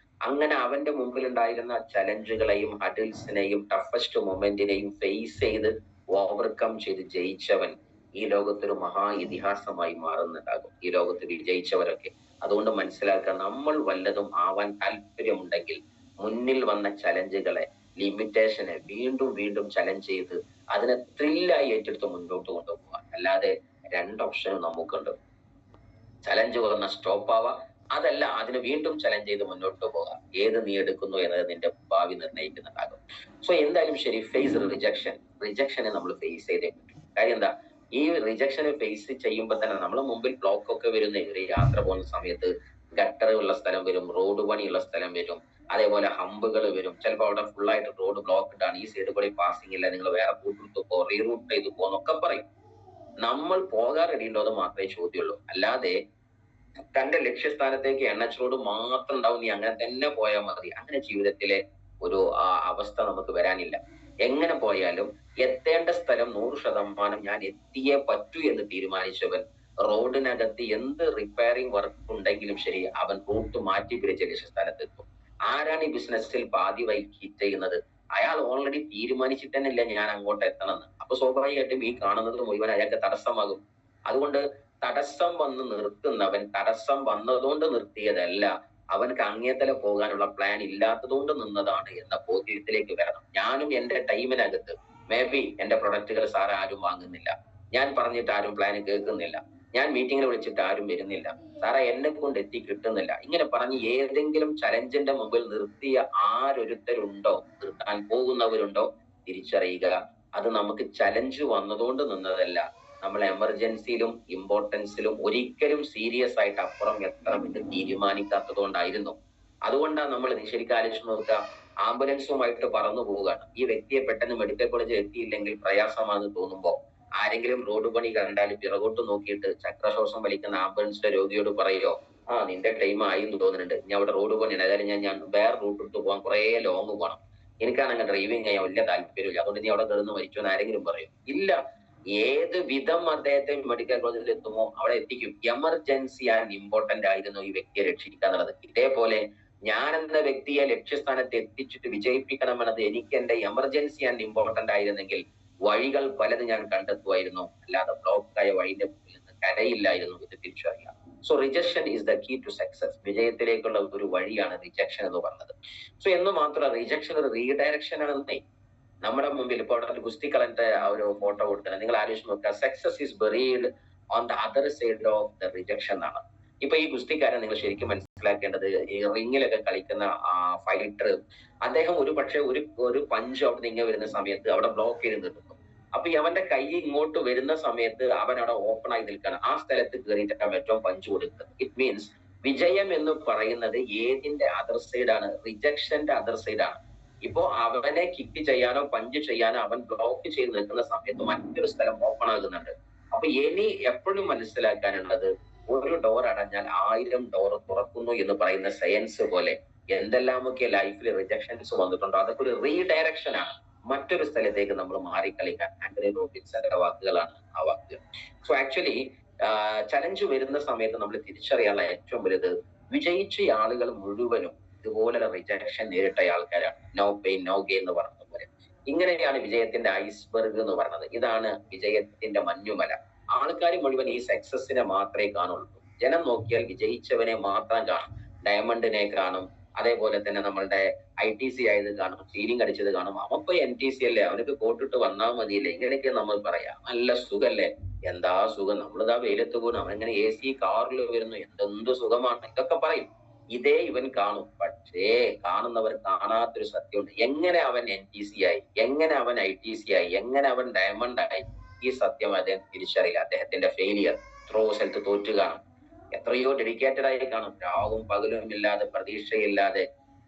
അങ്ങനെ അവന്റെ മുമ്പിൽ ഉണ്ടായിരുന്ന ചലഞ്ചുകളെയും ഹഡിൽസിനെയും ടഫസ്റ്റ് മൊമെന്റിനെയും ഫേസ് ചെയ്ത് ഓവർകം ചെയ്ത് ജയിച്ചവൻ ഈ ലോകത്തൊരു മഹാ ഇതിഹാസമായി മാറുന്നുണ്ടാകും, ഈ ലോകത്ത് വിജയിച്ചവരൊക്കെ. അതുകൊണ്ട് മനസ്സിലാക്കുക, നമ്മൾ വല്ലതും ആവാൻ താല്പര്യമുണ്ടെങ്കിൽ മുന്നിൽ വന്ന ചലഞ്ചുകളെ, ലിമിറ്റേഷനെ വീണ്ടും വീണ്ടും ചലഞ്ച് ചെയ്ത് അതിനെ ത്രില്ലായി ഏറ്റെടുത്ത് മുന്നോട്ട് കൊണ്ടുപോകുക. അല്ലാതെ രണ്ട് ഓപ്ഷനും നമുക്കുണ്ട്. ചലഞ്ച് വന്ന സ്റ്റോപ്പ് ആവാം, അതല്ല അതിന് വീണ്ടും ചലഞ്ച് ചെയ്ത് മുന്നോട്ട് പോകാം. ഏത് നീ എടുക്കുന്നു എന്നത് നിന്റെ ഭാവി നിർണ്ണയിക്കുന്നുണ്ടാകും. സോ എന്തായാലും ശരി, ഫേസ് റിജക്ഷനെ നമ്മൾ ഫേസ് ചെയ്തേ പറ്റും. കാര്യം എന്താ, ഈ റിജക്ഷനെ ഫേസ് ചെയ്യുമ്പോൾ തന്നെ നമ്മളെ മുമ്പിൽ ബ്ലോക്ക് ഒക്കെ വരുന്ന, ഒരു യാത്ര പോകുന്ന സമയത്ത് ഗട്ടറുള്ള സ്ഥലം വരും, റോഡ് പണിയുള്ള സ്ഥലം വരും, അതേപോലെ ഹമ്പുകൾ വരും. ചിലപ്പോൾ അവിടെ ഫുള്ളായിട്ട് റോഡ് ബ്ലോക്ക്ഡ് ആണ്, ഈ സൈഡ് കൂടി പാസിംഗ് ഇല്ല, നിങ്ങൾ വേറെ റൂട്ട് പോ, റീറൂട്ട് ചെയ്ത് പോന്നൊക്കെ പറയും. നമ്മൾ പോകാൻ റെഡി ഉണ്ടോ എന്ന് മാത്രമേ ചോദ്യമുള്ളൂ. അല്ലാതെ തന്റെ ലക്ഷ്യസ്ഥാനത്തേക്ക് NH റോഡ് മാത്രം ഉണ്ടാവും, നീ അങ്ങനെ തന്നെ പോയാൽ മതി, അങ്ങനെ ജീവിതത്തിലെ ഒരു അവസ്ഥ നമുക്ക് വരാനില്ല. എങ്ങനെ പോയാലും എത്തേണ്ട സ്ഥലം 100% ഞാൻ എത്തിയേ പറ്റൂ എന്ന് തീരുമാനിച്ചവൻ റോഡിനകത്ത് എന്ത് റിപ്പയറിംഗ് വർക്ക് ഉണ്ടെങ്കിലും ശരി, അവൻ റൂട്ട് മാറ്റി പിടിച്ച ലക്ഷ്യസ്ഥാനത്തെത്തും. ആരാണ് ഈ ബിസിനസ്സിൽ പാതി വൈകി ഹിറ്റ് ചെയ്യുന്നത്? അയാൾ ഓൾറെഡി തീരുമാനിച്ചിട്ട് തന്നെ ഇല്ല ഞാൻ അങ്ങോട്ട് എത്തണമെന്ന്. അപ്പൊ സ്വാഭാവികമായിട്ടും ഈ കാണുന്നത് മുഴുവൻ അയാൾക്ക് തടസ്സമാകും. അതുകൊണ്ട് തടസ്സം വന്ന് നിർത്തുന്നവൻ തടസ്സം വന്നതുകൊണ്ട് നിർത്തിയതല്ല, അവനക്ക് അങ്ങേത്തല പോകാനുള്ള പ്ലാൻ ഇല്ലാത്തതുകൊണ്ട് നിന്നതാണ് എന്ന ബോധ്യത്തിലേക്ക് വരണം. ഞാനും എന്റെ ടൈമിനകത്ത് മേ ബി എന്റെ പ്രൊഡക്റ്റുകൾ സാർ ആരും വാങ്ങുന്നില്ല, ഞാൻ പറഞ്ഞിട്ട് ആരും പ്ലാൻ കേൾക്കുന്നില്ല, ഞാൻ മീറ്റിങ്ങിൽ വിളിച്ചിട്ട് ആരും വരുന്നില്ല, സാറേ എന്നെ കൊണ്ട് എത്തി കിട്ടുന്നില്ല, ഇങ്ങനെ പറഞ്ഞ് ഏതെങ്കിലും ചലഞ്ചിന്റെ മുമ്പിൽ നിർത്തിയ ആരൊരുത്തരുണ്ടോ, നിർത്താൻ പോകുന്നവരുണ്ടോ, തിരിച്ചറിയുക. അത് നമുക്ക് ചലഞ്ച് വന്നതുകൊണ്ട് നിന്നതല്ല, നമ്മൾ എമർജൻസിയിലും ഇമ്പോർട്ടൻസിലും ഒരിക്കലും സീരിയസ് ആയിട്ട് അപ്പുറം എത്തണമെന്ന് തീരുമാനിക്കാത്തതുകൊണ്ടായിരുന്നു. അതുകൊണ്ടാണ് നമ്മൾ ശരിക്കും ആലോചിച്ച് നോക്കുക, ആംബുലൻസുമായിട്ട് പറന്നു പോവുകയാണ്, ഈ വ്യക്തിയെ പെട്ടെന്ന് മെഡിക്കൽ കോളേജിൽ എത്തിയില്ലെങ്കിൽ പ്രയാസമാണെന്ന് തോന്നുമ്പോൾ ആരെങ്കിലും റോഡ് പണി കണ്ടാൽ പിറകോട്ട് നോക്കിയിട്ട് ചക്രശ്വാസം വലിക്കുന്ന ആംബുലൻസിലെ രോഗിയോട് പറയോ, നിന്റെ ടൈം ആയി എന്ന് തോന്നുന്നുണ്ട്, ഞാൻ അവിടെ റോഡ് പണിയാണ്, അതായത് ഞാൻ വേറെ റൂട്ട് ഇട്ട് പോകാൻ കുറെ ലോങ് പോകണം, എനിക്കാണെങ്കിൽ ഡ്രൈവിംഗ് ചെയ്യാൻ വലിയ താല്പര്യമില്ല, അതുകൊണ്ട് നീ അവിടെ കിടന്ന് മരിച്ചു എന്ന് ആരെങ്കിലും പറയും? ഇല്ല. ഏത് വിധം അദ്ദേഹത്തെ മെഡിക്കൽ കോളേജിൽ എത്തുമോ അവിടെ എത്തിക്കും. എമർജൻസി ആൻഡ് ഇമ്പോർട്ടന്റ് ആയിരുന്നു ഈ വ്യക്തിയെ രക്ഷിക്കുക എന്നുള്ളത്. ഇതേപോലെ ഞാൻ എന്ന വ്യക്തിയെ ലക്ഷ്യസ്ഥാനത്ത് എത്തിച്ചിട്ട് വിജയിപ്പിക്കണമെന്നത് എനിക്ക് എന്റെ എമർജൻസി ആൻഡ് ഇമ്പോർട്ടന്റ് ആയിരുന്നെങ്കിൽ വഴികൾ പലത് ഞാൻ കണ്ടെത്തുമായിരുന്നു, അല്ലാതെ ബ്ലോക്കായ വഴിന്റെ മുന്നിൽ നിന്ന് കരയില്ലായിരുന്നു. ഇത് തിരിച്ചറിയാം. So rejection is the key to success. വിജയത്തിലേക്കുള്ള ഒരു വഴിയാണ് റിജക്ഷൻ എന്ന് പറഞ്ഞത്. സോ എന്ന് മാത്രമല്ല, റിജക്ഷൻ ഒരു റീഡയറക്ഷൻ ആണെന്നേ. നമ്മുടെ മുമ്പിൽ ഇപ്പോൾ അവിടെ ഗുസ്തിക്കളന്റെ ആ ഒരു ഫോട്ടോ കൊടുത്തത് നിങ്ങൾ ആലോചിച്ച് നോക്കുക, success is buried on the other side of the rejection എന്നാണ്. ഇപ്പൊ ഈ ഗുസ്തിക്കാരൻ നിങ്ങൾ ശരിക്കും മനസ്സിലാക്കേണ്ടത്, ഈ റിങ്ങിലൊക്കെ കളിക്കുന്ന ഫൈറ്റർ, അദ്ദേഹം ഒരു പക്ഷെ ഒരു പഞ്ച് അവിടെ നിന്ന് വരുന്ന സമയത്ത് അവിടെ ബ്ലോക്ക് ചെയ്ത് നിൽക്കുന്നു. അപ്പൊ അവന്റെ കൈ ഇങ്ങോട്ട് വരുന്ന സമയത്ത് അവൻ അവിടെ ഓപ്പൺ ആയി നിൽക്കണം, ആ സ്ഥലത്ത് കയറിയിട്ടാണ് ഏറ്റവും പഞ്ച് കൊടുക്കുന്നത്. ഇറ്റ് മീൻസ് വിജയം എന്ന് പറയുന്നത് ഏതിന്റെ അതർ സൈഡാണ്? റിജക്ഷന്റെ അതർ സൈഡാണ്. ഇപ്പോ അവനെ കിക്ക് ചെയ്യാനോ പഞ്ച് ചെയ്യാനോ അവൻ ബ്ലോക്ക് ചെയ്ത് നിൽക്കുന്ന സമയത്ത് മറ്റൊരു സ്ഥലം ഓപ്പൺ ആകുന്നുണ്ട്. അപ്പൊ ഇനി എപ്പോഴും മനസ്സിലാക്കാനുള്ളത്, ഒരു ഡോർ അടഞ്ഞാൽ 1000 ഡോർ തുറക്കുന്നു എന്ന് പറയുന്ന സയൻസ് പോലെ എന്തെല്ലാമൊക്കെ ലൈഫിൽ റിജക്ഷൻസ് വന്നിട്ടുണ്ടോ അതൊക്കെ ഒരു റീഡയറക്ഷൻ ആണ്, മറ്റൊരു സ്ഥലത്തേക്ക് നമ്മൾ മാറിക്കളിക്കാൻ. ആന്റണി റോബിൻസന്റെ വാക്കുകളാണ് ആ വാക്കുകൾ. സോ ആക്ച്വലി ചലഞ്ച് വരുന്ന സമയത്ത് നമ്മൾ തിരിച്ചറിയാനുള്ള ഏറ്റവും വലുത്, വിജയിച്ച ആളുകൾ മുഴുവനും ഇതുപോലെ റിജക്ഷൻ നേരിട്ട ആൾക്കാരാണ്. നോ പെയിൻ നോ ഗെയിൻ എന്ന് പറഞ്ഞ പോലെ. ഇങ്ങനെയാണ് വിജയത്തിന്റെ ഐസ്ബർഗ് എന്ന് പറയുന്നത്. ഇതാണ് വിജയത്തിന്റെ മഞ്ഞുമല. ആൾക്കാർ മുഴുവൻ ഈ സക്സസിനെ മാത്രമേ കാണുള്ളൂ. ജനം നോക്കിയാൽ വിജയിച്ചവനെ മാത്രം കാണും, ഡയമണ്ടിനെ കാണും, അതേപോലെ തന്നെ നമ്മളുടെ ITC ആയത് കാണും, സീലിംഗ് അടിച്ചത് കാണും. അവപ്പോ NTC അല്ലേ, അവനക്ക് കോട്ടിട്ട് വന്നാൽ മതിയില്ലേ, ഇങ്ങനെയൊക്കെ നമ്മൾ പറയാം. നല്ല സുഖല്ലേ, എന്താ സുഖം, നമ്മളിതാ വെയിലത്ത് പോകുന്നു, അവനെങ്ങനെ AC കാറിൽ വരുന്നു, എന്തെന്ത് സുഖമാണ്, ഇതൊക്കെ പറയും. ഇതേ ഇവൻ കാണും. പക്ഷേ കാണുന്നവർ കാണാത്തൊരു സത്യമുണ്ട്. എങ്ങനെ അവൻ NTC ആയി, എങ്ങനെ അവൻ ITC ആയി, എങ്ങനെ അവൻ ഡയമണ്ട് ആയി, ഈ സത്യം അദ്ദേഹം തിരിച്ചറിയില്ല. അദ്ദേഹത്തിന്റെ ഫെയിലിയർ, എത്രയോ സ്ഥലത്ത് തോറ്റു കാണും, എത്രയോ ഡെഡിക്കേറ്റഡ് ആയി കാണും, രാവും പകലും ഇല്ലാതെ പ്രതീക്ഷയില്ലാതെ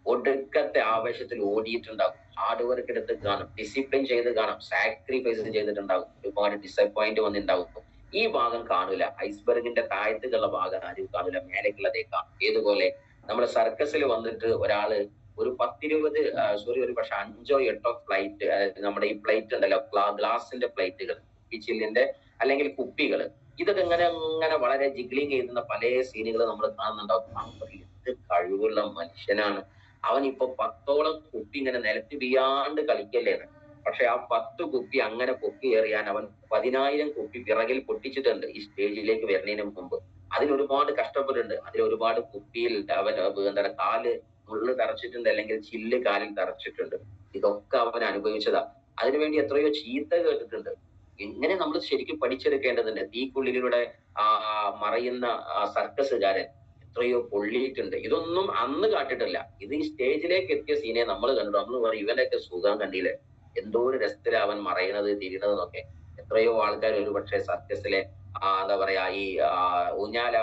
ഒടുക്കത്തെ ആവേശത്തിൽ ഓടിയിട്ടുണ്ടാകും, ഹാർഡ് വർക്ക് എടുത്ത് കാണും, ഡിസിപ്ലിൻ ചെയ്ത് കാണും, സാക്രിഫൈസ് ചെയ്തിട്ടുണ്ടാകും, ഒരുപാട് ഡിസപ്പോയിന്റ് വന്നിട്ടുണ്ടാകും. ഈ ഭാഗം കാണൂല. ഐസ്ബർഗിന്റെ താഴത്തേക്കുള്ള ഭാഗം ആരും കാണൂല, മേലേക്കുള്ളതേ കാണും. ഏതുപോലെ നമ്മുടെ സർക്കസിൽ വന്നിട്ട് ഒരാള് ഒരു 10-20 ഒരു പക്ഷെ 5 or 8 ഫ്ലൈറ്റ്, നമ്മുടെ ഈ പ്ലേറ്റ് ഉണ്ടല്ലോ, ഗ്ലാസിന്റെ പ്ലേറ്റുകൾ, ചില്ലിന്റെ അല്ലെങ്കിൽ കുപ്പികൾ, ഇതൊക്കെ ഇങ്ങനെ വളരെ ജിഗ്ലിങ് ചെയ്യുന്ന പല സീനുകൾ നമ്മൾ കാണുന്നുണ്ടാവും. എന്ത് കഴിവുള്ള മനുഷ്യനാണ്, അവൻ ഇപ്പൊ 10ഓളം കുപ്പി ഇങ്ങനെ നിലത്ത് വീയാണ്ട് കളിക്കല്ലേന്ന്. പക്ഷെ ആ 10 കുപ്പി അങ്ങനെ പൊക്കി എറിയാൻ അവൻ 10,000 കുപ്പി പിറകിൽ പൊട്ടിച്ചിട്ടുണ്ട് ഈ സ്റ്റേജിലേക്ക് വരുന്നതിന് മുമ്പ്. അതിലൊരുപാട് കഷ്ടപ്പെട്ടിട്ടുണ്ട്. അതിലൊരുപാട് കുപ്പിയിൽ അവൻ എന്താ കാല് മുള്ളു തറച്ചിട്ടുണ്ട്, അല്ലെങ്കിൽ ചില്ല് കാലിൽ തറച്ചിട്ടുണ്ട്. ഇതൊക്കെ അവൻ അനുഭവിച്ചതാ. അതിനുവേണ്ടി എത്രയോ ചീത്ത കേട്ടിട്ടുണ്ട്. ഇങ്ങനെ നമ്മൾ ശരിക്കും പഠിച്ചെടുക്കേണ്ടതുണ്ട്. തീക്കുള്ളിലൂടെ മറയുന്ന സർക്കസുകാരൻ എത്രയോ പൊള്ളിയിട്ടുണ്ട്. ഇതൊന്നും അന്ന് കാട്ടിട്ടില്ല. ഇത് ഈ സ്റ്റേജിലേക്ക് എത്തിയ സീനെ നമ്മൾ കണ്ടു. നമ്മൾ പറയും ഇവനൊക്കെ സുഖം കണ്ടില്ലേ, എന്തോ ഒരു രസത്തില് അവൻ മറയണത് തിരിയണതെന്നൊക്കെ. എത്രയോ ആൾക്കാർ ഒരുപക്ഷെ സർക്കസിലെ എന്താ പറയാ ഈ ഊഞ്ഞാല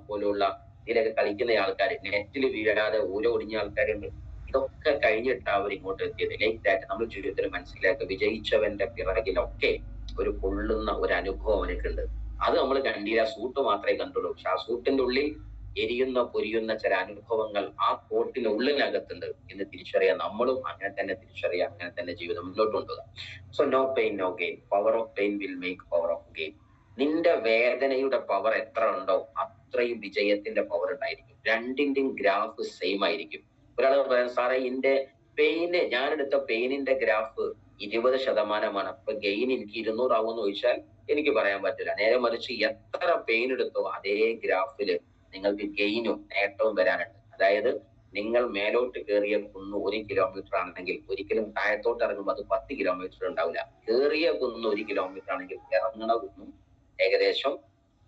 പോലുള്ള ഇതിലൊക്കെ കളിക്കുന്ന ആൾക്കാർ, നെറ്റിൽ വീഴാതെ ഒടിഞ്ഞ ആൾക്കാരുണ്ട്. ഇതൊക്കെ കഴിഞ്ഞിട്ട് അവർ ഇങ്ങോട്ട് എത്തിയത്. ലൈക്ക് ദാറ്റ് നമ്മൾ ജീവിതത്തിൽ മനസ്സിലാക്കുക, വിജയിച്ചവന്റെ പിറകിലൊക്കെ ഒരു പൊള്ളുന്ന ഒരു അനുഭവം അവനക്കുണ്ട്. അത് നമ്മൾ കണ്ടില്ല, സൂട്ട് മാത്രമേ കണ്ടുള്ളൂ. പക്ഷെ ആ സൂട്ടിന്റെ ഉള്ളിൽ എരിയുന്ന പൊരിയുന്ന ചില അനുഭവങ്ങൾ ആ കോട്ടിനുള്ളിനകത്തുണ്ട് എന്ന് തിരിച്ചറിയാൻ നമ്മളും അങ്ങനെ തന്നെ തിരിച്ചറിയാം, അങ്ങനെ തന്നെ ജീവിതം മുന്നോട്ട് കൊണ്ടുപോകാം. So no pain no gain, power of pain will make power of gain. നിന്റെ വേദനയുടെ പവർ എത്ര ഉണ്ടോ അത്രയും വിജയത്തിന്റെ പവർ ഉണ്ടായിരിക്കും. രണ്ടിന്റെയും ഗ്രാഫ് സെയിം ആയിരിക്കും. ഒരാൾ പറയാം സാറേ എന്റെ പെയിന്, ഞാനെടുത്ത പെയിനിന്റെ ഗ്രാഫ് 20%, അപ്പൊ ഗെയിൻ എനിക്ക് 200 ആവുമെന്ന് ചോദിച്ചാൽ എനിക്ക് പറയാൻ പറ്റില്ല. നേരെ മറിച്ച് എത്ര പെയിൻ എടുത്തോ അതേ ഗ്രാഫില് നിങ്ങൾക്ക് ഗെയിനും നേട്ടവും വരാനുണ്ട്. അതായത് നിങ്ങൾ മേലോട്ട് കയറിയ കുന്ന് 1 കിലോമീറ്റർ ആണെങ്കിൽ ഒരിക്കലും താഴത്തോട്ട് ഇറങ്ങുമ്പോൾ അത് 10 കിലോമീറ്റർ ഉണ്ടാവില്ല. കയറിയ കുന്ന് 1 കിലോമീറ്റർ ആണെങ്കിൽ ഇറങ്ങണ കുന്നും ഏകദേശം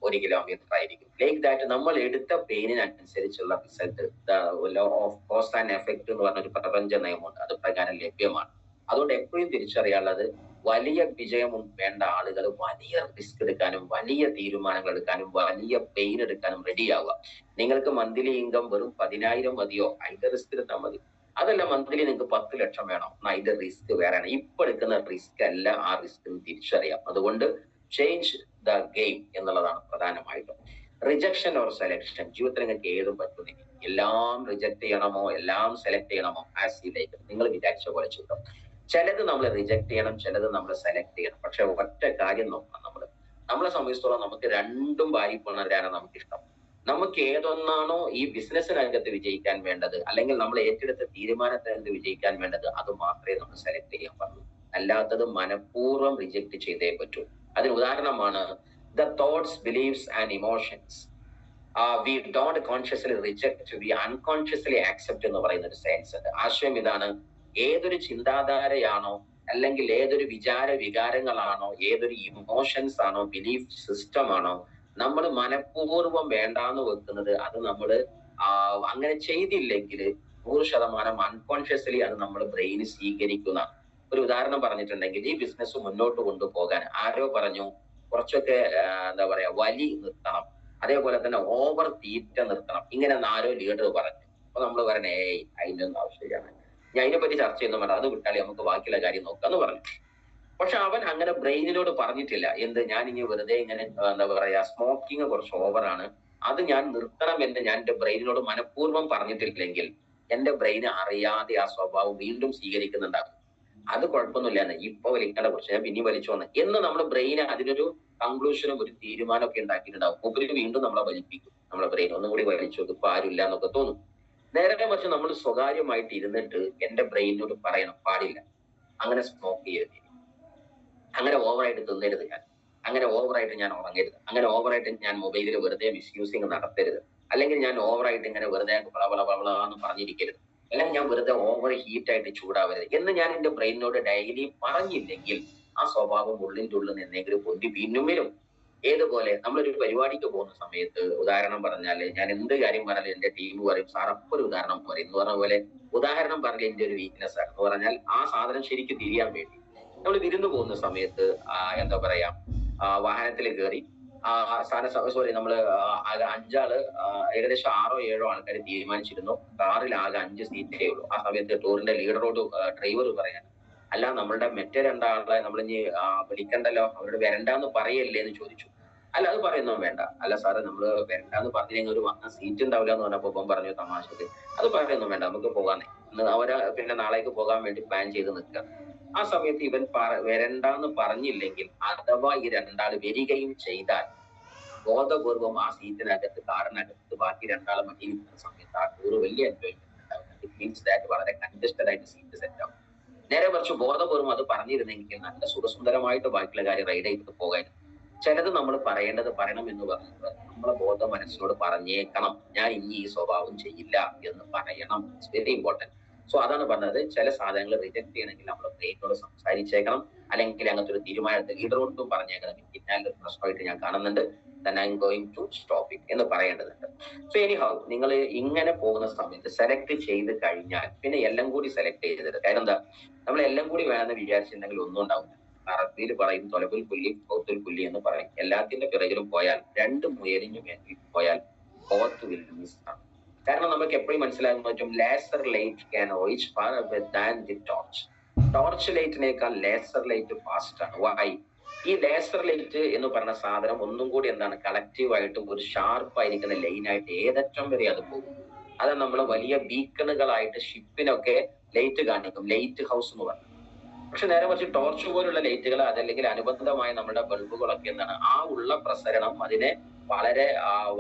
1 കിലോമീറ്റർ ആയിരിക്കും. ലൈക്ക് ദാറ്റ് നമ്മൾ എടുത്ത പെയിനിനനുസരിച്ചുള്ള result, law of cause and effect എന്ന് പറഞ്ഞൊരു പ്രപഞ്ച നിയമമുണ്ട്, അത് പ്രകാരം ലഭ്യമാണ്. അതുകൊണ്ട് എപ്പോഴും തിരിച്ചറിയാനുള്ളത്, വലിയ വിജയം വേണ്ട ആളുകൾ വലിയ റിസ്ക് എടുക്കാനും വലിയ തീരുമാനങ്ങൾ എടുക്കാനും വലിയ പെയിൻ എടുക്കാനും റെഡിയാവുക. നിങ്ങൾക്ക് മന്ത്ലി ഇൻകം വെറും 10,000 മതിയോ, അതിന്റെ റിസ്ക് എടുത്താൽ മതി. അതല്ല മന്ത്ലി നിങ്ങൾക്ക് 10 ലക്ഷം വേണം, അതിന്റെ റിസ്ക് വേറെയാണ്. ഇപ്പൊ എടുക്കുന്ന റിസ്ക് അല്ല ആ റിസ്ക് തിരിച്ചറിയാം. അതുകൊണ്ട് ചേഞ്ച് ദ ഗെയിം എന്നുള്ളതാണ് പ്രധാനമായിട്ടും. റിജക്ഷൻ ഓർ സെലക്ഷൻ, ജീവിതത്തിൽ നിങ്ങൾക്ക് ഏതും പറ്റുന്നില്ല. എല്ലാം റിജക്ട് ചെയ്യണമോ എല്ലാം സെലക്ട് ചെയ്യണമോ, ആസ് യു ലൈക്ക്, നിങ്ങൾ വിചാരിച്ച പോലെ ചെയ്തോ. ചിലത് നമ്മൾ റിജക്ട് ചെയ്യണം, ചിലത് നമ്മൾ സെലക്ട് ചെയ്യണം. പക്ഷെ ഒറ്റ കാര്യം നോക്കണം, നമ്മളെ സംബന്ധിച്ചിടത്തോളം നമുക്ക് രണ്ടും വാരിപ്പുണരാനാണ് നമുക്കിഷ്ടം. നമുക്ക് ഏതൊന്നാണോ ഈ ബിസിനസ്സിനകത്ത് വിജയിക്കാൻ വേണ്ടത്, അല്ലെങ്കിൽ നമ്മൾ ഏറ്റെടുത്ത തീരുമാനത്തിനകത്ത് വിജയിക്കാൻ വേണ്ടത്, അത് മാത്രമേ നമ്മൾ സെലക്ട് ചെയ്യാൻ പാടുള്ളൂ. അല്ലാത്തത് മനഃപൂർവ്വം റിജക്ട് ചെയ്തേ പറ്റൂ. അതിന് ഉദാഹരണമാണ് the thoughts, beliefs and emotions we don't consciously reject, we unconsciously accept എന്ന് പറയുന്ന ഒരു സെൻസ് ഉണ്ട്. ആശയം ഇതാണ്, ഏതൊരു ചിന്താധാരയാണോ, അല്ലെങ്കിൽ ഏതൊരു വികാരങ്ങളാണോ, ഏതൊരു ഇമോഷൻസ് ആണോ, ബിലീഫ് സിസ്റ്റം ആണോ നമ്മൾ മനഃപൂർവ്വം വേണ്ടാന്ന് വെക്കുന്നത്, അത് നമ്മൾ അങ്ങനെ ചെയ്തില്ലെങ്കിൽ 100% അൺകോൺഷ്യസ്ലി അത് നമ്മൾ ബ്രെയിൻ സ്വീകരിക്കുന്നതാണ്. ഒരു ഉദാഹരണം പറഞ്ഞിട്ടുണ്ടെങ്കിൽ, ഈ ബിസിനസ് മുന്നോട്ട് കൊണ്ടുപോകാൻ ആരോ പറഞ്ഞു കുറച്ചൊക്കെ എന്താ പറയാ വലി നിർത്തണം, അതേപോലെ തന്നെ ഓവർ തീറ്റ നിർത്തണം, ഇങ്ങനെ ആരോ ലീഡർ പറഞ്ഞു. അപ്പൊ നമ്മൾ പറയണേ അതിന്റെ ഒന്നും ആവശ്യമില്ല, ഞാൻ അതിനെപ്പറ്റി ചർച്ച ചെയ്യുന്ന വേണ്ട, അത് വിട്ടാലേ നമുക്ക് ബാക്കിയുള്ള കാര്യം നോക്കാന്ന് പറഞ്ഞു. പക്ഷെ അവൻ അങ്ങനെ ബ്രെയിനിനോട് പറഞ്ഞിട്ടില്ല, എന്ത് ഞാൻ ഇനി വെറുതെ ഇങ്ങനെ എന്താ പറയാ സ്മോക്കിങ് കുറച്ച് ഓവറാണ്, അത് ഞാൻ നിർത്തണം എന്ന് ഞാൻ എന്റെ ബ്രെയിനിനോട് മനഃപൂർവ്വം പറഞ്ഞിട്ടില്ലെങ്കിൽ എന്റെ ബ്രെയിന് അറിയാതെ ആ സ്വഭാവം വീണ്ടും സ്വീകരിക്കുന്നുണ്ടാകും. അത് കുഴപ്പമൊന്നുമില്ല, ഇപ്പൊ വലിക്കേണ്ട കുറച്ച് ഞാൻ പിന്നെയും വലിച്ചു വന്ന് എന്ന് നമ്മുടെ ബ്രെയിന് അതിനൊരു കൺക്ലൂഷനും ഒരു തീരുമാനമൊക്കെ ഉണ്ടാക്കിയിട്ടുണ്ടാവും. ഉപരി വീണ്ടും നമ്മളെ വലിപ്പിക്കും. നമ്മളെ ബ്രെയിൻ ഒന്നും കൂടി വലിച്ചു, ഇപ്പൊ ആരുമില്ല എന്നൊക്കെ തോന്നും. നേരെ മറിച്ച് നമ്മൾ സ്വകാര്യമായിട്ട് ഇരുന്നിട്ട് എന്റെ ബ്രെയിനോട് പറയണം, പാടില്ല, അങ്ങനെ സ്മോക്ക് ചെയ്യരുത്, അങ്ങനെ ഓവറായിട്ട് തിന്നരുത്, അങ്ങനെ ഓവറായിട്ട് ഞാൻ ഉറങ്ങരുത്, അങ്ങനെ ഓവറായിട്ട് ഞാൻ മൊബൈലിൽ വെറുതെ മിസ്യൂസിങ് നടത്തരുത്, അല്ലെങ്കിൽ ഞാൻ ഓവറായിട്ട് ഇങ്ങനെ വെറുതെ എന്ന് പറഞ്ഞിരിക്കരുത്, അല്ലെങ്കിൽ ഞാൻ വെറുതെ ഓവർ ഹീറ്റ് ആയിട്ട് ചൂടാവരുത് എന്ന് ഞാൻ എന്റെ ബ്രെയിനോട് ഡെയിലി പറഞ്ഞില്ലെങ്കിൽ ആ സ്വഭാവം ഉള്ളിൻ്റെ ഉള്ളിൽ എന്തെങ്കിലും പൊന്തി പിന്നും വരും. ഏതുപോലെ നമ്മളൊരു പരിപാടിക്ക് പോകുന്ന സമയത്ത്, ഉദാഹരണം പറഞ്ഞാല് ഞാൻ എന്ത് കാര്യം പറഞ്ഞാലും എന്റെ ടീം പറയും സാർ അപ്പൊ ഒരു ഉദാഹരണം പറയും എന്ന് പറഞ്ഞ പോലെ, ഉദാഹരണം പറഞ്ഞ എന്റെ ഒരു വീക്ക്നെസ് ആണ് എന്ന് പറഞ്ഞാൽ ആ സാധനം ശരിക്കും തിരിയാൻ വേണ്ടി നമ്മൾ വിരുന്ന് പോകുന്ന സമയത്ത് എന്താ പറയാ വാഹനത്തിൽ കയറി സോറി നമ്മള് 5 ആള് ഏകദേശം 6 or 7 ആൾക്കാർ തീരുമാനിച്ചിരുന്നു, കാറിൽ ആകെ 5 സീറ്റേ ഉള്ളൂ. ആ സമയത്ത് ടൂറിന്റെ ലീഡറോട് ഡ്രൈവർ പറയാൻ, അല്ല നമ്മളുടെ മറ്റേ 2 ആളെ നമ്മളിനി വിളിക്കണ്ടല്ലോ, അവരോട് വരണ്ടെന്ന് പറയല്ലേ എന്ന് ചോദിച്ചു. അല്ല അത് പറയുന്നോ വേണ്ട, അല്ല സാറ് നമ്മള് വരണ്ടെന്ന് പറഞ്ഞില്ലെങ്കിൽ ഒരു വന്ന സീറ്റ് ഉണ്ടാവില്ല എന്ന് പറഞ്ഞപ്പോ ഇപ്പം പറഞ്ഞു തമാശക്ക്, അത് പറയുന്നോ വേണ്ട നമുക്ക് പോകാന്നേ, അവര് പിന്നെ നാളേക്ക് പോകാൻ വേണ്ടി പ്ലാൻ ചെയ്ത് നിൽക്കുക. ആ സമയത്ത് ഇവൻ വരണ്ടെന്ന് പറഞ്ഞില്ലെങ്കിൽ, അഥവാ ഈ 2 ആള് വരികയും ചെയ്താൽ ബോധപൂർവം ആ സീറ്റിനകത്ത് കാറിനകത്ത് ബാക്കി 2 ആളെ മടിയിൽ നിൽക്കുന്ന സമയത്ത് ആ ടൂറ് വലിയ എൻജോയ്മെന്റ് ഉണ്ടാവും. ഇറ്റ് മീൻസ് ദാറ്റ് വളരെ കൺജസ്റ്റഡ് ആയിട്ട് സീറ്റ് സെറ്റ് ആവും. നേരെ മറിച്ച് ബോധപൂർവ്വം അത് പറഞ്ഞിരുന്നെങ്കിൽ നല്ല സുഖസുന്ദരമായിട്ട് ബാക്കിയുള്ള കാര്യം റൈഡ് ചെയ്തിട്ട് പോകായിരുന്നു. ചിലത് നമ്മൾ പറയേണ്ടത് പറയണം എന്ന് പറഞ്ഞത് നമ്മളെ ബോധ മനസ്സിനോട് പറഞ്ഞേക്കണം, ഞാൻ ഇനി ഈ സ്വഭാവം ചെയ്യില്ല എന്ന് പറയണം. It's very important. സോ അതാണ് പറഞ്ഞത്, ചില സാധനങ്ങൾ റിജക്ട് ചെയ്യണമെങ്കിൽ നമ്മൾ ബ്രെയിനോട് സംസാരിച്ചേക്കണം, അല്ലെങ്കിൽ അങ്ങനത്തെ ഒരു തീരുമാനത്തിൽ ലീഡറോടും പറഞ്ഞേക്കണം, ഞാനൊരു പ്രശ്നമായിട്ട് ഞാൻ കാണുന്നുണ്ട്, then I'm going to stop it എന്ന് പറയേണ്ടതുണ്ട്. സോ എനിഹൗ നിങ്ങൾ ഇങ്ങനെ പോകുന്ന സമയത്ത് സെലക്ട് ചെയ്ത് കഴിഞ്ഞാൽ പിന്നെ എല്ലാം കൂടി സെലക്ട് ചെയ്തത്. കാര്യം എന്താ, നമ്മൾ എല്ലാം കൂടി വേണമെന്ന് വിചാരിച്ചിട്ടുണ്ടെങ്കിൽ ഒന്നും ഉണ്ടാവില്ല. അറബിയിൽ പറയും തൊലബുൽ പുല്ലി പൗത്തുൽ പുല്ലി എന്ന് പറയും. എല്ലാത്തിന്റെ പിറകിലും പോയാൽ, രണ്ട് മുയലിന് വേണ്ടി പോയാൽ both will miss ആണ്. കാരണം നമുക്ക് എപ്പോഴും മനസ്സിലാക്കാൻ പറ്റും, laser light can reach far away than the torch. Torch ലൈറ്റിനേക്കാൾ ലേസർ ലൈറ്റ് ഫാസ്റ്റ് ആണ്. വൈ? ഈ ലേസർ ലൈറ്റ് എന്ന് പറഞ്ഞ സാധനം ഒന്നും കൂടി എന്താണ്, കളക്റ്റീവ് ആയിട്ട് ഒരു ഷാർപ്പ് ആയിരിക്കുന്ന ലൈനായിട്ട് ഏതറ്റം വരെ അത് പോകും. അത് നമ്മൾ വലിയ ബീക്കണുകളായിട്ട് ഷിപ്പിനൊക്കെ ലൈറ്റ് കാണിക്കും, ലൈറ്റ് ഹൗസ് എന്ന് പറഞ്ഞു. പക്ഷെ നേരെ മറിച്ച് ടോർച്ച് പോലുള്ള ലൈറ്റുകൾ അതല്ലെങ്കിൽ അനുബന്ധമായ നമ്മുടെ ബൾബുകളൊക്കെ എന്താണ്, ആ ഉള്ള പ്രസരണം അതിനെ വളരെ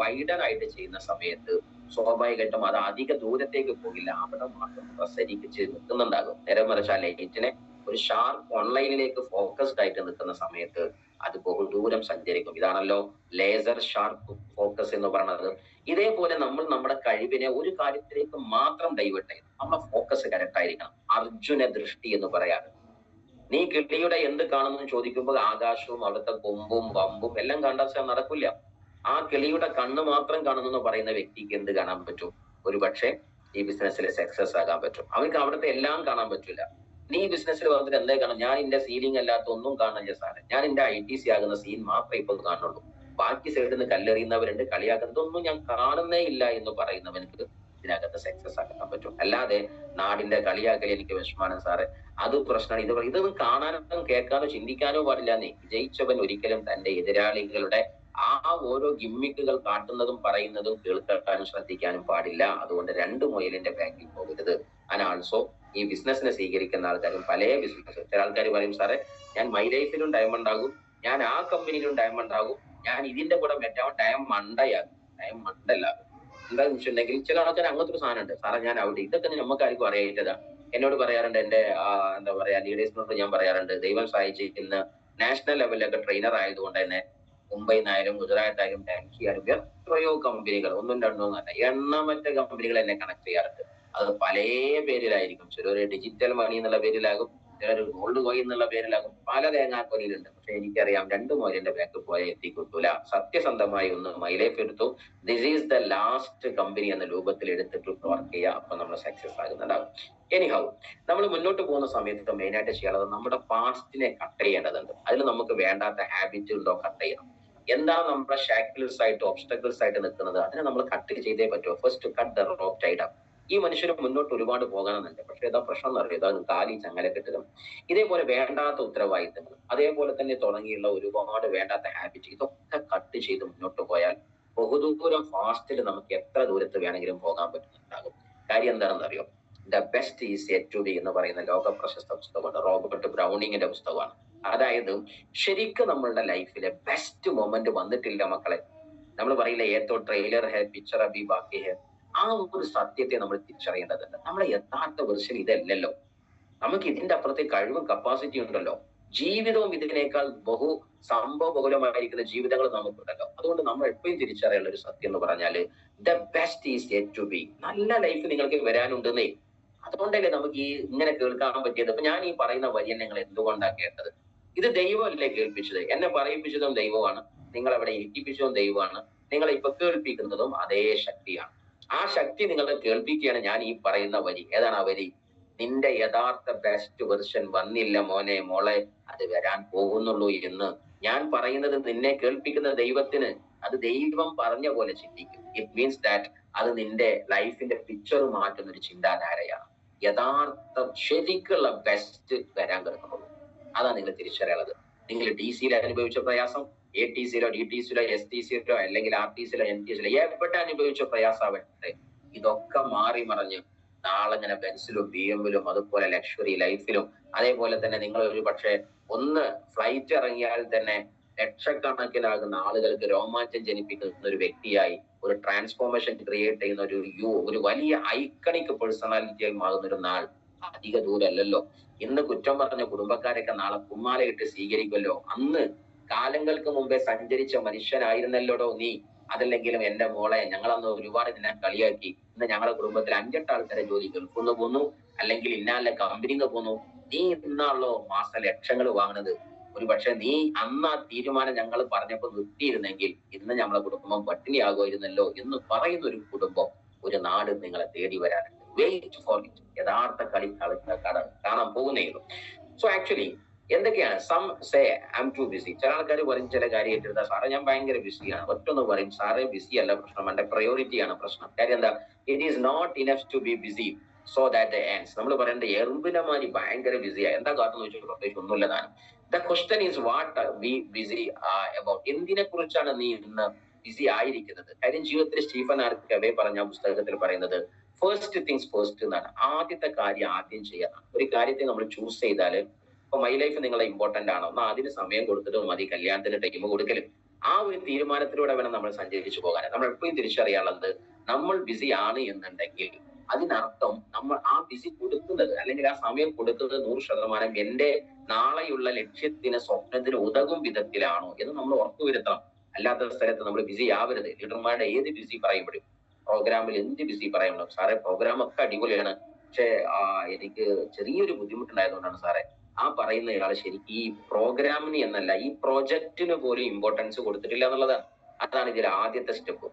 വൈഡൻ ആയിട്ട് ചെയ്യുന്ന സമയത്ത് സ്വാഭാവികമായിട്ടും അത് അധിക ദൂരത്തേക്ക് പോകില്ല, അവിടെ മാത്രം പ്രസരിപ്പിച്ച് നിൽക്കുന്നുണ്ടാകും. നേരെ മറിച്ച് ആ ലൈറ്റിനെ ഒരു ഷാർപ്പ് ഓൺലൈനിലേക്ക് ഫോക്കസ്ഡ് ആയിട്ട് നിൽക്കുന്ന സമയത്ത് അത് ബഹുദൂരം സഞ്ചരിക്കും. ഇതാണല്ലോ ലേസർ ഷാർപ്പ് ഫോക്കസ് എന്ന് പറയുന്നത്. ഇതേപോലെ നമ്മൾ നമ്മുടെ കഴിവിനെ ഒരു കാര്യത്തിലേക്ക് മാത്രം ഡൈവേർട്ട് ചെയ്യും, നമ്മളെ ഫോക്കസ് കറക്റ്റ് ആയിരിക്കണം. അർജുന ദൃഷ്ടി എന്ന് പറയാറ്. നീ കിളിയുടെ എന്ത് കാണുന്നു ചോദിക്കുമ്പോൾ ആകാശവും അവിടുത്തെ കൊമ്പും വമ്പും എല്ലാം കണ്ടാൽ നടക്കില്ല. ആ കിളിയുടെ കണ്ണ് മാത്രം കാണുന്നു എന്ന് പറയുന്ന വ്യക്തിക്ക് എന്ത് കാണാൻ പറ്റും? ഒരു പക്ഷേ ഈ ബിസിനസ്സിൽ സക്സസ് ആകാൻ പറ്റും. അവർക്ക് അവിടുത്തെ എല്ലാം കാണാൻ പറ്റില്ല. നീ ബിസിനസ്സിൽ വന്നിട്ട് എന്തേ കാണും? ഞാൻ എന്റെ സീലിംഗ് അല്ലാത്ത ഒന്നും കാണില്ല സാറേ, ഞാൻ എന്റെ ITC ആകുന്ന സീൻ മാത്രമേ ഇപ്പോൾ കാണുള്ളൂ, ബാക്കി സൈഡിൽ നിന്ന് കല്ലെറിയുന്നവരുണ്ട്, കളിയാക്കുന്നതൊന്നും ഞാൻ കാണുന്നേ ഇല്ല എന്ന് പറയുന്നവനക്ക് ഇതിനകത്ത് സക്സസ് ആക്കാൻ പറ്റും. അല്ലാതെ നാടിന്റെ കളിയാക്കൽ എനിക്ക് വിഷമാണ് സാറേ, അത് പ്രശ്നമാണ്, ഇതൊന്നും കാണാനോ കേൾക്കാനോ ചിന്തിക്കാനോ പാടില്ല. ജയിച്ചവൻ ഒരിക്കലും തന്റെ എതിരാളികളുടെ ആ ഓരോ ഗിമ്മിക്കുകൾ കാട്ടുന്നതും പറയുന്നതും കേൾക്കാനും ശ്രദ്ധിക്കാനും പാടില്ല. അതുകൊണ്ട് രണ്ട് മുയലിന്റെ ബാക്കിൽ പോകരുത്. ആൻഡ് ആൾസോ ഈ ബിസിനസ്സിനെ സ്വീകരിക്കുന്ന ആൾക്കാരും പല ബിസിനസ്, ചില ആൾക്കാർ പറയും സാറേ ഞാൻ മൈ ലൈഫിലും ഡയമണ്ട് ആകും, ഞാൻ ആ കമ്പനിയിലും ഡയമണ്ട് ആകും, ഞാൻ ഇതിന്റെ കൂടെ മറ്റാവും ഡയമണ്ടയാകും. ഡയമണ്ടല്ലാകും എന്താന്ന് വെച്ചിട്ടുണ്ടെങ്കിൽ ചില ആൾക്കാർ അങ്ങനത്തെ ഒരു സാധനം ഉണ്ട്, സാറേ ഞാൻ അവിടെ, ഇതൊക്കെ നമുക്കാർക്കും അറിയാത്തതാ. എന്നോട് പറയാറുണ്ട്, എന്റെ എന്താ പറയാ ലീഡേഴ്സിനോട് ഞാൻ പറയാറുണ്ട്, ദൈവം സഹായിച്ചിരിക്കുന്ന നാഷണൽ ലെവലിലൊക്കെ ട്രെയിനർ ആയതുകൊണ്ട് തന്നെ മുംബൈന്നായാലും ഗുജറാത്തായാലും ഡൽഹി ആയാലും എത്രയോ കമ്പനികൾ, ഒന്നും രണ്ടോ അല്ല, എണ്ണമറ്റ കമ്പനികൾ എന്നെ കണക്ട് ചെയ്യാറുണ്ട്. അത് പല പേരിലായിരിക്കും. ചിലർ ഡിജിറ്റൽ മണി എന്നുള്ള പേരിലാകും, ചിലർ ഗോൾഡ് കോയിൻ എന്നുള്ള പേരിലാകും, പല തേങ്ങാക്കൊലിയിലുണ്ട്. പക്ഷെ എനിക്കറിയാം രണ്ട് മുയലിന്റെ ബാക്ക് പോയാൽ എത്തിക്കിട്ടൂല. സത്യസന്ധമായി ഒന്ന് മൈലൈഫ് എടുത്തു, this is the last company എന്ന രൂപത്തിൽ എടുത്തിട്ട് വർക്ക് ചെയ്യുക. അപ്പൊ നമ്മൾ സക്സസ് ആകുന്നുണ്ടാവും. എനിഹൗ നമ്മൾ മുന്നോട്ട് പോകുന്ന സമയത്ത് മെയിനായിട്ട് ചെയ്യാനുള്ളത് നമ്മുടെ പാസ്റ്റിനെ കട്ട് ചെയ്യേണ്ടതുണ്ട്. അതിൽ നമുക്ക് വേണ്ടാത്ത ഹാബിറ്റ് ഉണ്ടോ കട്ട് ചെയ്യണം. എന്താണ് നമ്മുടെ ഷാക്കിൾസ് ആയിട്ട് ഒബ്സ്റ്റക്കിൾസ് ആയിട്ട് നിൽക്കുന്നത്, അതിനെ നമ്മൾ കട്ട് ചെയ്തേ പറ്റുമോ. First cut the rope Tide up. ഈ മനുഷ്യന് മുന്നോട്ട് ഒരുപാട് പോകണമെന്നുണ്ട്, പക്ഷെ ഏതാ പ്രശ്നം എന്ന് അറിയാം, അത് കാലി ചങ്ങല കെട്ടിടും. ഇതേപോലെ വേണ്ടാത്ത ഉത്തരവാദിത്തങ്ങൾ, അതേപോലെ തന്നെ തുടങ്ങിയുള്ള ഒരുപാട് വേണ്ടാത്ത ഹാബിറ്റ്, ഇതൊക്കെ കട്ട് ചെയ്ത് മുന്നോട്ട് പോയാൽ ബഹുദൂരം ഫാസ്റ്റിൽ നമുക്ക് എത്ര ദൂരത്ത് വേണമെങ്കിലും പോകാൻ പറ്റുന്നുണ്ടാകും. കാര്യം എന്താണെന്ന് അറിയോ, the best is yet to be എന്ന് പറയുന്ന ലോക പ്രശസ്ത പുസ്തകമുണ്ട്, റോബർട്ട് ബ്രൗണിങ്ങിന്റെ പുസ്തകമാണ്. അതായത് ശരിക്കും നമ്മളുടെ ലൈഫിലെ ബെസ്റ്റ് മൊമെന്റ് വന്നിട്ടില്ല മക്കളെ. നമ്മൾ പറയില്ല ഏത്തോ ട്രെയിലർ ഹെ പിക്ചർ അബി ബാക്കി ഹെ. ആ ഒരു സത്യത്തെ നമ്മൾ തിരിച്ചറിയേണ്ടതുണ്ട്. നമ്മളെ യഥാർത്ഥ വെർഷൻ ഇതല്ലല്ലോ, നമുക്ക് ഇതിന്റെ അപ്പുറത്തെ കഴിവും കപ്പാസിറ്റി ഉണ്ടല്ലോ. ജീവിതവും ഇതിനേക്കാൾ സംഭവബഹുലമായിരിക്കുന്ന ജീവിതങ്ങൾ നമുക്കുണ്ടല്ലോ. അതുകൊണ്ട് നമ്മൾ എപ്പോഴും തിരിച്ചറിയാനുള്ള ഒരു സത്യം എന്ന് പറഞ്ഞാല് the best is yet to be. നല്ല ലൈഫ് നിങ്ങൾക്ക് വരാനുണ്ടെന്നേ. അതുകൊണ്ടല്ലേ നമുക്ക് ഈ ഇങ്ങനെ കേൾക്കാൻ പറ്റിയത്. അപ്പൊ ഞാൻ ഈ പറയുന്ന വരി നിങ്ങൾ എന്തുകൊണ്ടാണ് കേട്ടത്? ഇത് ദൈവമല്ലേ കേൾപ്പിച്ചത്? എന്നെ പറയിപ്പിച്ചതും ദൈവമാണ്, നിങ്ങളവിടെ ഇരിപ്പിച്ചതും ദൈവമാണ്, നിങ്ങളെ ഇപ്പൊ കേൾപ്പിക്കുന്നതും അതേ ശക്തിയാണ്. ആ ശക്തി നിങ്ങളെ കേൾപ്പിക്കുകയാണ് ഞാൻ ഈ പറയുന്ന വരി. ഏതാണ് ആ വരി? നിന്റെ യഥാർത്ഥ ബെസ്റ്റ് വെർഷൻ വന്നില്ല മോനെ മോളെ, അത് വരാൻ പോകുന്നുള്ളൂ എന്ന് ഞാൻ പറയുന്നത് നിന്നെ കേൾപ്പിക്കുന്ന ദൈവത്തിന് അത് ദൈവം പറഞ്ഞ പോലെ ചിന്തിക്കും. ഇറ്റ് മീൻസ് ദാറ്റ് അത് നിന്റെ ലൈഫിന്റെ പിക്ചർ മാറ്റുന്ന ഒരു ചിന്താധാരയാണ്. യഥാർത്ഥ ശരിക്കുള്ള ബെസ്റ്റ് വരാൻ കിടക്കുന്നുള്ളൂ. അതാണ് നിങ്ങൾ തിരിച്ചറിയുള്ളത്. നിങ്ങൾ DC-യിൽ അനുഭവിച്ച പ്രയാസം ATC-ലോ DTC-ലോ STC-ലോ അല്ലെങ്കിൽ RTC-ലോ NTC-ലോ എവിടെ അനുഭവിച്ച പ്രയാസമാവട്ടെ, ഇതൊക്കെ മാറി മറിഞ്ഞ് നാളെ ഇങ്ങനെ ബെൻസിലും BM-ലും അതുപോലെ ലക്ഷറി ലൈഫിലും, അതേപോലെ തന്നെ നിങ്ങൾ ഒരു പക്ഷേ ഒന്ന് ഫ്ലൈറ്റ് ഇറങ്ങിയാൽ തന്നെ ലക്ഷക്കണക്കിനാകുന്ന ആളുകൾക്ക് രോമാഞ്ചം ജനിപ്പിക്കുന്ന ഒരു വ്യക്തിയായി, ഒരു ട്രാൻസ്ഫോർമേഷൻ ക്രിയേറ്റ് ചെയ്യുന്ന ഒരു വലിയ ഐക്കണിക് പേഴ്സണാലിറ്റിയായി മാറുന്ന ഒരു നാൾ അധിക ദൂരമല്ലല്ലോ. ഇന്ന് കുറ്റം പറഞ്ഞ കുടുംബക്കാരൊക്കെ നാളെ കുമ്മാലയിട്ട് സ്വീകരിക്കുമല്ലോ. അന്ന് കാലങ്ങൾക്ക് മുമ്പേ സഞ്ചരിച്ച മനുഷ്യനായിരുന്നല്ലോടോ നീ. അതല്ലെങ്കിലും എന്റെ മോളെ, ഞങ്ങളന്ന് ഒരുപാട് നിന്നെ കളിയാക്കി. ഇന്ന് ഞങ്ങളുടെ കുടുംബത്തിൽ 5-8 ആൾക്കാരെ ജോലി ഗൾഫിന്ന് പോന്നു, അല്ലെങ്കിൽ ഇന്നാലെ കമ്പനിന്ന് പോന്നു. നീ ഇന്നാണല്ലോ മാസം ലക്ഷങ്ങൾ വാങ്ങുന്നത്. ഒരു പക്ഷെ നീ അന്ന് ആ തീരുമാനം ഞങ്ങൾ പറഞ്ഞപ്പോൾ നിർത്തിയിരുന്നെങ്കിൽ ഇന്ന് ഞങ്ങളെ കുടുംബം പട്ടിണിയാകുമായിരുന്നല്ലോ എന്ന് പറയുന്ന ഒരു കുടുംബം, ഒരു നാട് നിങ്ങളെ തേടി വരാനുണ്ട്. Wait for it. യഥാർത്ഥ കളി കാണാൻ പോകുന്നേയുള്ളൂ. സോ ആക്ച്വലി എന്തൊക്കെയാണ് some say I am too busy. ചില ആൾക്കാർ പറയും, ചില കാര്യം ഏറ്റെടുത്താൽ സാറേ ഞാൻ ഭയങ്കര ബിസിയാണ്. ഒറ്റൊന്ന് പറയും, സാറേ ബിസി അല്ല പ്രശ്നം, എന്റെ പ്രയോറിറ്റിയാണ് പ്രശ്നം. കാര്യം എന്താ? It is not enough to be busy so that ants. നമ്മൾ പറയേണ്ടത് എറുമ്പിനെമാരി ഭയങ്കര ബിസിയാ. എന്താ കാട്ടെന്ന് ചോദിച്ചാൽ പ്രത്യേകിച്ച് ഒന്നുമില്ല താനും. The question is what B BC about. എന്തിനെ കുറിച്ചാണ് നീ ഇന്ന് ബിസി ആയിരിക്കുന്നത്? കാര്യം ജീവിതത്തിൽ സ്റ്റീഫൻ ആർ കവേ പറഞ്ഞ പുസ്തകത്തിൽ പറയുന്നത് ഫസ്റ്റ് തിങ്സ് ഫസ്റ്റ് എന്നാണ്. ആദ്യത്തെ കാര്യം ആദ്യം ചെയ്യണം. ഒരു കാര്യത്തെ നമ്മൾ ചൂസ് ചെയ്താല്, ഇപ്പൊ മൈ ലൈഫ് നിങ്ങളെ ഇമ്പോർട്ടന്റ് ആണോ എന്നാൽ അതിന് സമയം കൊടുത്തിട്ട് മതി കല്യാണത്തിന് ടൈം കൊടുക്കലും. ആ ഒരു തീരുമാനത്തിലൂടെ വേണം നമ്മൾ സഞ്ചരിച്ചു പോകാൻ. നമ്മൾ എപ്പോഴും തിരിച്ചറിയാനുള്ളത്, നമ്മൾ ബിസി ആണ് എന്നുണ്ടെങ്കിൽ അതിനർത്ഥം നമ്മൾ ആ ബിസി കൊടുക്കുന്നത് അല്ലെങ്കിൽ ആ സമയം കൊടുക്കുന്നത് 100% എന്റെ നാളെയുള്ള ലക്ഷ്യത്തിന് സ്വപ്നത്തിന് ഉതകും വിധത്തിലാണോ എന്ന് നമ്മൾ ഉറപ്പുവരുത്തണം. അല്ലാത്ത സ്ഥലത്ത് നമ്മൾ ബിസി ആവരുത്. ലീഡർമാരുടെ ഏത് ബിസി പറയുമ്പോഴും, പ്രോഗ്രാമിൽ എന്ത് ബിസി പറയുമ്പോഴും, സാറേ പ്രോഗ്രാം ഒക്കെ അടിപൊളിയാണ്, പക്ഷെ എനിക്ക് ചെറിയൊരു ബുദ്ധിമുട്ടുണ്ടായതുകൊണ്ടാണ് സാറേ. ആ പറയുന്ന ഇയാൾ ശരിക്കും ഈ പ്രോഗ്രാമിന് എന്നല്ല ഈ പ്രോജക്റ്റിന് പോലും ഇമ്പോർട്ടൻസ് കൊടുത്തിട്ടില്ല എന്നുള്ളതാണ്. അതാണ് ഇതിൽ ആദ്യത്തെ സ്റ്റെപ്പ്.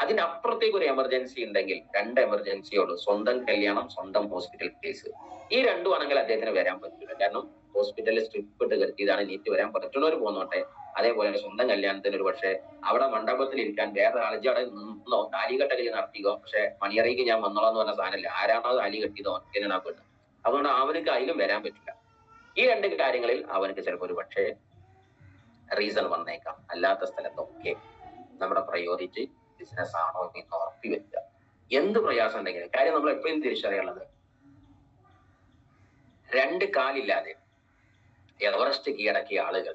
അതിനപ്പുറത്തേക്ക് ഒരു എമർജൻസി ഉണ്ടെങ്കിൽ 2 എമർജൻസിയേ ഉള്ളൂ. സ്വന്തം കല്യാണം, സ്വന്തം ഹോസ്പിറ്റൽ കേസ്. ഈ 2 ആണെങ്കിൽ അദ്ദേഹത്തിന് വരാൻ പറ്റില്ല. കാരണം ഹോസ്പിറ്റലിൽ സ്ട്രിപ്പ് ഇട്ട് കരുത്തിയതാണ്. നീറ്റ് വരാൻ പറ്റുന്നവർ പോന്നോട്ടെ. അതേപോലെ സ്വന്തം കല്യാണത്തിന് ഒരു പക്ഷേ അവിടെ മണ്ഡപത്തിൽ ഇരിക്കാൻ വേറെ ആളജി അവിടെ നിന്നോ താലികെട്ടകലി നടത്തിക്കോ, പക്ഷെ മണിയറയ്ക്ക് ഞാൻ വന്നോളാം എന്ന് പറഞ്ഞ സാധനമില്ല. ആരാണോ താലി കെട്ടിയതോ ഒറ്റനാ പെണ്ണ്. അതുകൊണ്ട് അവനക്ക് അതിലും വരാൻ പറ്റില്ല. ഈ 2 കാര്യങ്ങളിൽ അവനക്ക് ചിലപ്പോൾ ഒരു പക്ഷേ റീസൺ വന്നേക്കാം. അല്ലാത്ത സ്ഥലത്തൊക്കെ നമ്മുടെ പ്രയോറിറ്റി ബിസിനസ് ആണോ എന്ന് ഉറപ്പി വെക്കുക. എന്ത് പ്രയാസം ഉണ്ടെങ്കിലും, കാര്യം നമ്മൾ എപ്പോഴും തിരിച്ചറിയുള്ളത്, 2 കാലില്ലാതെ എവറസ്റ്റ് കീഴടക്കിയ ആളുകൾ,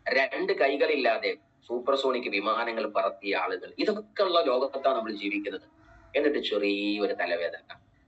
2 കൈകളില്ലാതെ സൂപ്പർസോണിക് വിമാനങ്ങൾ പറത്തിയ ആളുകൾ, ഇതൊക്കെ ഉള്ള ലോകത്താണ് നമ്മൾ ജീവിക്കുന്നത്. എന്നിട്ട് ചെറിയൊരു തലവേദന,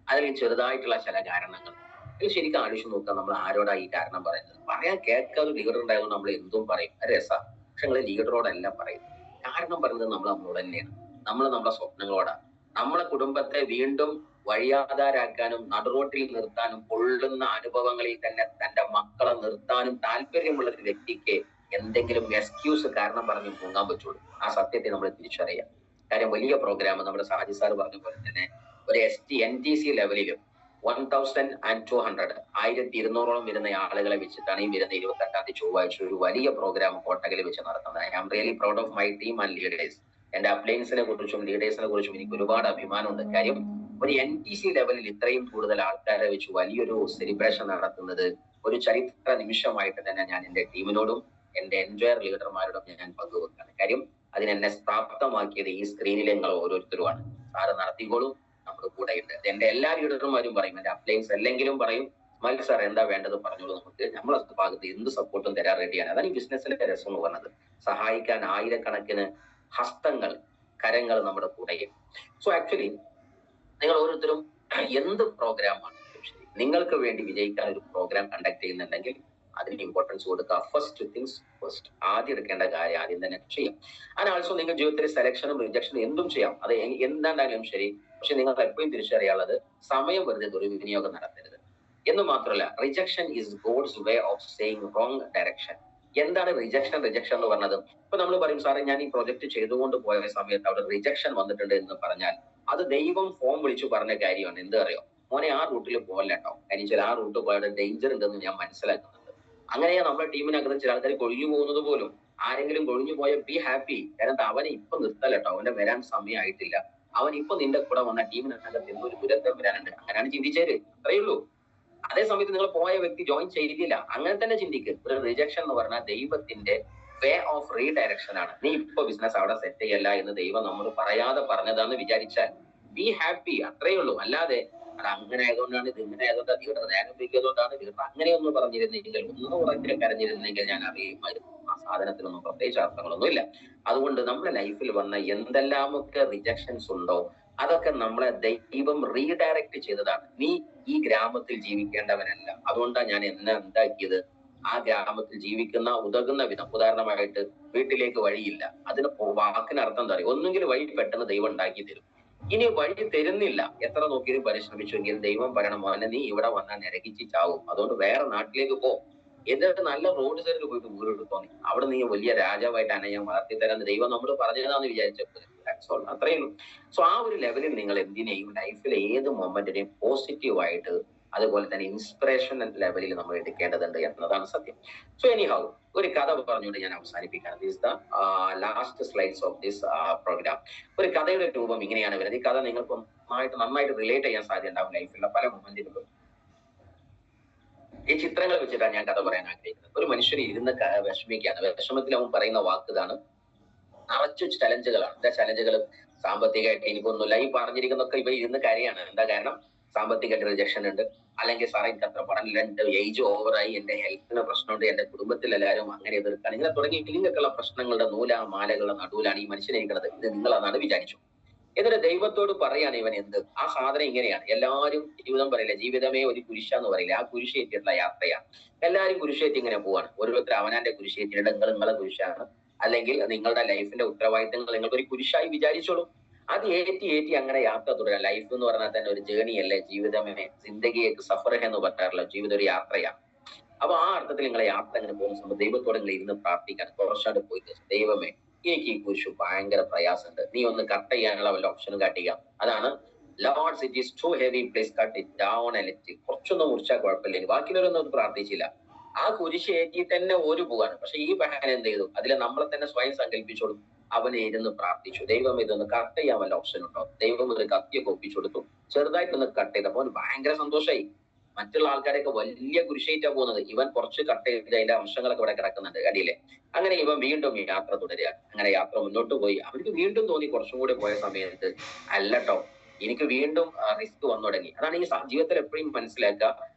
അതിൽ ചെറുതായിട്ടുള്ള ചില കാരണങ്ങൾ. ഇത് ശരിക്കും ആലോചിച്ച് നോക്കാം, നമ്മൾ ആരോടാ ഈ കാരണം പറയുന്നത്? പറയാൻ കേൾക്കാതെ ലീഡർ ഉണ്ടായതുകൊണ്ട് നമ്മൾ എന്തും പറയും, രസാ. പക്ഷെ നിങ്ങൾ ലീഡറോടല്ല പറയുന്നത്. കാരണം പറയുന്നത് നമ്മളോട് തന്നെയാണ്. നമ്മൾ നമ്മുടെ സ്വപ്നങ്ങളോടാണ്. നമ്മളെ കുടുംബത്തെ വീണ്ടും വഴിയാധാരാക്കാനും നടുറോട്ടിൽ നിർത്താനും പൊള്ളുന്ന അനുഭവങ്ങളിൽ തന്നെ തന്റെ മക്കളെ നിർത്താനും താല്പര്യമുള്ള ഒരു വ്യക്തിക്ക് എന്തെങ്കിലും എക്സ്ക്യൂസ് കാരണം പറഞ്ഞ് പൊങ്ങാൻ പറ്റുള്ളൂ. ആ സത്യത്തെ നമ്മൾ തിരിച്ചറിയാം. കാര്യം വലിയ പ്രോഗ്രാം നമ്മുടെ സാജി സാർ പറഞ്ഞ പോലെ തന്നെ ഒരു NTC ലെവലിലും 1200 1200ഓളം വരുന്ന ആളുകളെ വെച്ചിട്ടാണ് ഈ വരുന്ന 28-ാം തീയതി ചൊവ്വാഴ്ച ഒരു വലിയ പ്രോഗ്രാം കോട്ടകൽ വെച്ച് നടത്തുന്നത്. I am really proud of my team and leaders. എന്റെ അപ്ലയൻസിനെ കുറിച്ചും ലീഡേഴ്സിനെ കുറിച്ചും എനിക്ക് ഒരുപാട് അഭിമാനമുണ്ട്. കാര്യം ഒരു NTC ലെവലിൽ ഇത്രയും കൂടുതൽ ആൾക്കാരെ വെച്ച് വലിയൊരു സെലിബ്രേഷൻ നടത്തുന്നത് ഒരു ചരിത്ര നിമിഷമായിട്ട് തന്നെ ഞാൻ എന്റെ ടീമിനോടും എന്റെ എൻജോയർ ലീഡർമാരോടും ഞാൻ പങ്കുവെക്കാണ്. കാര്യം അതിനെന്നെ പ്രാപ്തമാക്കിയത് ഈ സ്ക്രീനിലെ നിങ്ങൾ ഓരോരുത്തരുമാണ്. സാറ് നടത്തിക്കോളും, നമ്മുടെ കൂടെ ഉണ്ട്. എന്റെ എല്ലാ ലീഡർമാരും പറയും, എന്റെ അപ്ലയൻസ് അല്ലെങ്കിലും പറയും, സ്മൈൽ സാർ എന്താ വേണ്ടത് പറഞ്ഞോളൂ, നമുക്ക് നമ്മളെ ഭാഗത്ത് എന്ത് സപ്പോർട്ടും തരാൻ റെഡിയാണ്. അതാണ് ഈ ബിസിനസ്സിലെ രസം എന്ന് പറഞ്ഞത്. സഹായിക്കാൻ ആയിരക്കണക്കിന് ഹസ്തങ്ങൾ, കരങ്ങൾ നമ്മുടെ കൂടെയും. സോ ആക്ച്വലി നിങ്ങൾ ഓരോരുത്തരും എന്ത് പ്രോഗ്രാമാണ് ശരി, നിങ്ങൾക്ക് വേണ്ടി വിജയിക്കാൻ ഒരു പ്രോഗ്രാം കണ്ടക്ട് ചെയ്യുന്നുണ്ടെങ്കിൽ അതിന് ഇമ്പോർട്ടൻസ് കൊടുക്കുക. First things first. ആദ്യം എടുക്കേണ്ട കാര്യം ആദ്യം തന്നെ ചെയ്യാം. ആൻഡ് ആൾസോ നിങ്ങൾ ജീവിതത്തിൽ സെലക്ഷനും റിജക്ഷനും എന്തും ചെയ്യാം. അത് എന്താണ്ടായാലും ശരി. പക്ഷെ നിങ്ങൾ എപ്പോഴും തിരിച്ചറിയാനുള്ളത്, സമയം വെറുതെ ദുർവിനിയോഗം നടത്തരുത് എന്ന് മാത്രമല്ല, rejection is God's way of saying wrong direction. എന്താണ് റിജക്ഷൻ എന്ന് പറഞ്ഞത്? ഇപ്പൊ നമ്മൾ പറയും, സാറേ ഞാൻ ഈ പ്രൊജക്ട് ചെയ്തുകൊണ്ട് പോയ സമയത്ത് അവിടെ റിജക്ഷൻ വന്നിട്ടുണ്ട് എന്ന് പറഞ്ഞാൽ അത് ദൈവം ഫോം വിളിച്ചു പറഞ്ഞ കാര്യമാണ്. എന്ത് അറിയോ, മോനെ ആ റൂട്ടിൽ പോകല്ല കേട്ടോ, കാര്യം ചില ആ റൂട്ട് പോയാൽ ഡേഞ്ചർ ഉണ്ടെന്ന് ഞാൻ മനസ്സിലാക്കുന്നുണ്ട്. അങ്ങനെയാ നമ്മുടെ ടീമിനകത്ത് ചില ആൾക്കാർ കൊഴിഞ്ഞു പോകുന്നത് പോലും. ആരെങ്കിലും കൊഴിഞ്ഞു പോയാൽ ബി ഹാപ്പി, കാരണം അവനെ ഇപ്പൊ നിർത്തല്ല കേട്ടോ, അവന്റെ വരാൻ സമയമായിട്ടില്ല. അവൻ ഇപ്പൊ നിന്റെ കൂടെ വന്ന ടീമിനകത്ത് എന്തൊരു ദുരന്തം വരാനുണ്ട്. അങ്ങനെയാണ് ചിന്തിച്ചേര്, അത്രയേ ഉള്ളൂ. അതേ സമയത്ത് നിങ്ങൾ പോയ വ്യക്തി ജോയിൻ ചെയ്തില്ല, അങ്ങനെ തന്നെ ചിന്തിക്ക്. ഒരു റിജക്ഷൻ എന്ന് പറഞ്ഞാൽ ദൈവത്തിന്റെ വേ ഓഫ് റീഡയറക്ഷൻ ആണ്. നീ ഇപ്പൊ ബിസിനസ് അവിടെ സെറ്റ് ചെയ്യല്ല എന്ന് ദൈവം നമ്മൾ പറയാതെ പറഞ്ഞതാന്ന് വിചാരിച്ചാൽ ബി ഹാപ്പി, അത്രയേ ഉള്ളൂ. അല്ലാതെ അത് അങ്ങനെ ആയതുകൊണ്ടാണ്, ഇത് ഇങ്ങനെ ആയതുകൊണ്ടാണ്, ലീഡർ നേരം വയ്ക്കിയതുകൊണ്ടാണ്, ലീഡർ അങ്ങനെയൊന്നും പറഞ്ഞിരുന്നെങ്കിൽ, ഒന്നും ഉറക്കെ കരഞ്ഞിരുന്നെങ്കിൽ ഞാൻ അറിയുമായിരുന്നു. ആ സാധനത്തിനൊന്നും പ്രത്യേകിച്ച് അർത്ഥങ്ങളൊന്നും ഇല്ല. അതുകൊണ്ട് നമ്മുടെ ലൈഫിൽ വന്ന എന്തെല്ലാമൊക്കെ റിജക്ഷൻസ് ഉണ്ടോ അതൊക്കെ നമ്മളെ ദൈവം റീഡയറക്ട് ചെയ്തതാണ്. നീ ഈ ഗ്രാമത്തിൽ ജീവിക്കേണ്ടവനല്ല, അതുകൊണ്ടാണ് ഞാൻ എന്നെ എന്താക്കിയത് ആ ഗ്രാമത്തിൽ ജീവിക്കുന്ന ഉതകുന്ന വിധം. ഉദാഹരണമായിട്ട് വീട്ടിലേക്ക് വഴിയില്ല, അതിന് വാക്കിനർത്ഥം എന്താ പറയുക, ഒന്നുകിൽ വഴി പെട്ടെന്ന് ദൈവം ഉണ്ടാക്കി തരും. ഇനി വഴി തരുന്നില്ല, എത്ര നോക്കിയും പരിശ്രമിച്ചുവെങ്കിൽ ദൈവം പറയണം മോനെ നീ ഇവിടെ വന്നാൽ നിരകിച്ച് ചാവും, അതുകൊണ്ട് വേറെ നാട്ടിലേക്ക് പോ. എന്നിട്ട് നല്ല റോഡ് സൈഡിൽ പോയിട്ട് വീടെടുത്തോ, നീ അവിടെ നീ വലിയ രാജാവായിട്ട് ഞാൻ വളർത്തി തരാൻ ദൈവം നമ്മൾ പറഞ്ഞതാന്ന് വിചാരിച്ചപ്പോൾ അത്രയേ ഉള്ളൂ. സോ ആ ഒരു ലെവലിൽ നിങ്ങൾ എന്തിനേയും ലൈഫിലെ ഏത് മൊമെന്റിനെയും പോസിറ്റീവായിട്ട് അതുപോലെ തന്നെ ഇൻസ്പിറേഷൻ ലെവലിൽ നമ്മൾ എടുക്കേണ്ടതുണ്ട് എന്നതാണ് സത്യം. സോ എനി ഹൗ ഒരു കഥ പറഞ്ഞുകൊണ്ട് ഞാൻ അവസാനിപ്പിക്കുകയാണ്. This the last slides of this programme. ഒരു കഥയുടെ രൂപം ഇങ്ങനെയാണ് വരുന്നത്. ഈ കഥ നിങ്ങൾക്ക് നന്നായിട്ട് റിലേറ്റ് ചെയ്യാൻ സാധ്യത ഉണ്ടാവും ലൈഫിലുള്ള പല മൊമെന്റുകളും. ഈ ചിത്രങ്ങൾ വെച്ചിട്ടാണ് ഞാൻ കഥ പറയാൻ ആഗ്രഹിക്കുന്നത്. ഒരു മനുഷ്യൻ ഇരുന്ന് വിഷമിക്കുകയാണ്. വിഷമത്തിൽ അവൻ പറയുന്ന വാക്ക് ഇതാണ്, നിറച്ചു ചലഞ്ചുകളാണ്. എന്താ ചലഞ്ചുകൾ? സാമ്പത്തികമായിട്ട് എനിക്കൊന്നുമില്ല. ഈ പറഞ്ഞിരിക്കുന്നൊക്കെ ഇവർ ഇരുന്ന് കരയാണ്. എന്താ കാരണം? സാമ്പത്തികമായിട്ട് റിജക്ഷൻ ഉണ്ട്, അല്ലെങ്കിൽ സാറേ എനിക്ക് അത്ര പഠനമില്ല, എന്റെ ഏജ് ഓവറായി, എന്റെ ഹെൽത്തിന് പ്രശ്നമുണ്ട്, എന്റെ കുടുംബത്തിൽ എല്ലാവരും അങ്ങനെ എതിർക്കാണ്, ഇങ്ങനെ തുടങ്ങി ഇങ്ങനെയൊക്കെയുള്ള പ്രശ്നങ്ങളുടെ മാലകളുടെ നടുവിലാണ് ഈ മനുഷ്യനെ ഇരിക്കുന്നത്. ഇത് നിങ്ങളാണ് വിചാരിച്ചു. എന്നിട്ട് ദൈവത്തോട് പറയാണ് ഇവൻ എന്ത് ആ സാധനം ഇങ്ങനെയാണ്. എല്ലാവരും ജീവിതം പറയില്ല, ജീവിതമേ ഒരു കുരിശാന്ന് പറയില്ല, ആ കുരിശേറ്റിട്ടുള്ള യാത്രയാണ്. എല്ലാവരും കുരിശേറ്റി ഇങ്ങനെ പോവാണ്. ഓരോരുത്തർ അവനാന്റെ കുരിശേറ്റിയുടെ നിങ്ങളെ കുരിശാണ്, അല്ലെങ്കിൽ നിങ്ങളുടെ ലൈഫിന്റെ ഉത്തരവാദിത്തങ്ങൾ നിങ്ങൾക്ക് ഒരു കുരിശായി വിചാരിച്ചോളൂ. അത് ഏറ്റി അങ്ങനെ യാത്ര തുടരാം. ലൈഫ് എന്ന് പറഞ്ഞാൽ തന്നെ ഒരു ജേണി അല്ലേ, ജീവിതമേ സിന്ദഗിയേക്ക് സഫർ എന്ന് പറയാറുള്ള ജീവിതം ഒരു യാത്രയാണ്. അപ്പൊ ആ അർത്ഥത്തിൽ നിങ്ങളെ യാത്ര അങ്ങനെ പോകുന്ന സമയത്ത് ദൈവത്തോടെ നിങ്ങൾ ഇരുന്ന് പ്രാർത്ഥിക്കാൻ കുറച്ചായിട്ട് പോയിട്ട്, ദൈവമേ എനിക്ക് ഈ കുരിശു ഭയങ്കര പ്രയാസമുണ്ട്, നീ ഒന്ന് കട്ട് ചെയ്യാനുള്ള വല്ല ഓപ്ഷനും കാട്ടുക. അതാണ് Lord's it is too heavy, please cut it down and let it. കുറച്ചൊന്നും മുറിച്ചാൽ കുഴപ്പമില്ല. ബാക്കിയുള്ളവരൊന്നും പ്രാർത്ഥിച്ചില്ല. ആ കുരിശ് ഏറ്റിട്ട് തന്നെ ഒരു പോവാണ്. പക്ഷെ ഈ ബഹൻ എന്ത് ചെയ്തു? അതിലെ നമ്മളെ തന്നെ സ്വയം സങ്കല്പിച്ചോളും. അവനെ ഇരുന്ന് പ്രാർത്ഥിച്ചു, ദൈവം ഇതൊന്ന് കട്ട് ചെയ്യാൻ വല്ല ഓപ്ഷൻ ഉണ്ടോ? ദൈവം ഒരു കത്തിയൊക്കെ ഒപ്പിച്ചു കൊടുത്തു. ചെറുതായിട്ടൊന്ന് കട്ട് ചെയ്തപ്പോൾ അവന് ഭയങ്കര സന്തോഷമായി. മറ്റുള്ള ആൾക്കാരൊക്കെ വലിയ കുരിശേറ്റാ പോകുന്നത്, ഇവൻ കുറച്ച് കട്ട് ചെയ്ത് അതിന്റെ അംശങ്ങളൊക്കെ ഇവിടെ കിടക്കുന്നുണ്ട് അടിയിലെ. അങ്ങനെ ഇവൻ വീണ്ടും യാത്ര തുടരുകയാണ്. അങ്ങനെ യാത്ര മുന്നോട്ട് പോയി. അവർക്ക് വീണ്ടും തോന്നി കുറച്ചും കൂടി പോയ സമയത്ത് അല്ലട്ടോ എനിക്ക് വീണ്ടും റിസ്ക് വന്നു തുടങ്ങി. അതാണ് ഈ ജീവിതത്തിൽ എപ്പോഴും മനസ്സിലാക്കുക,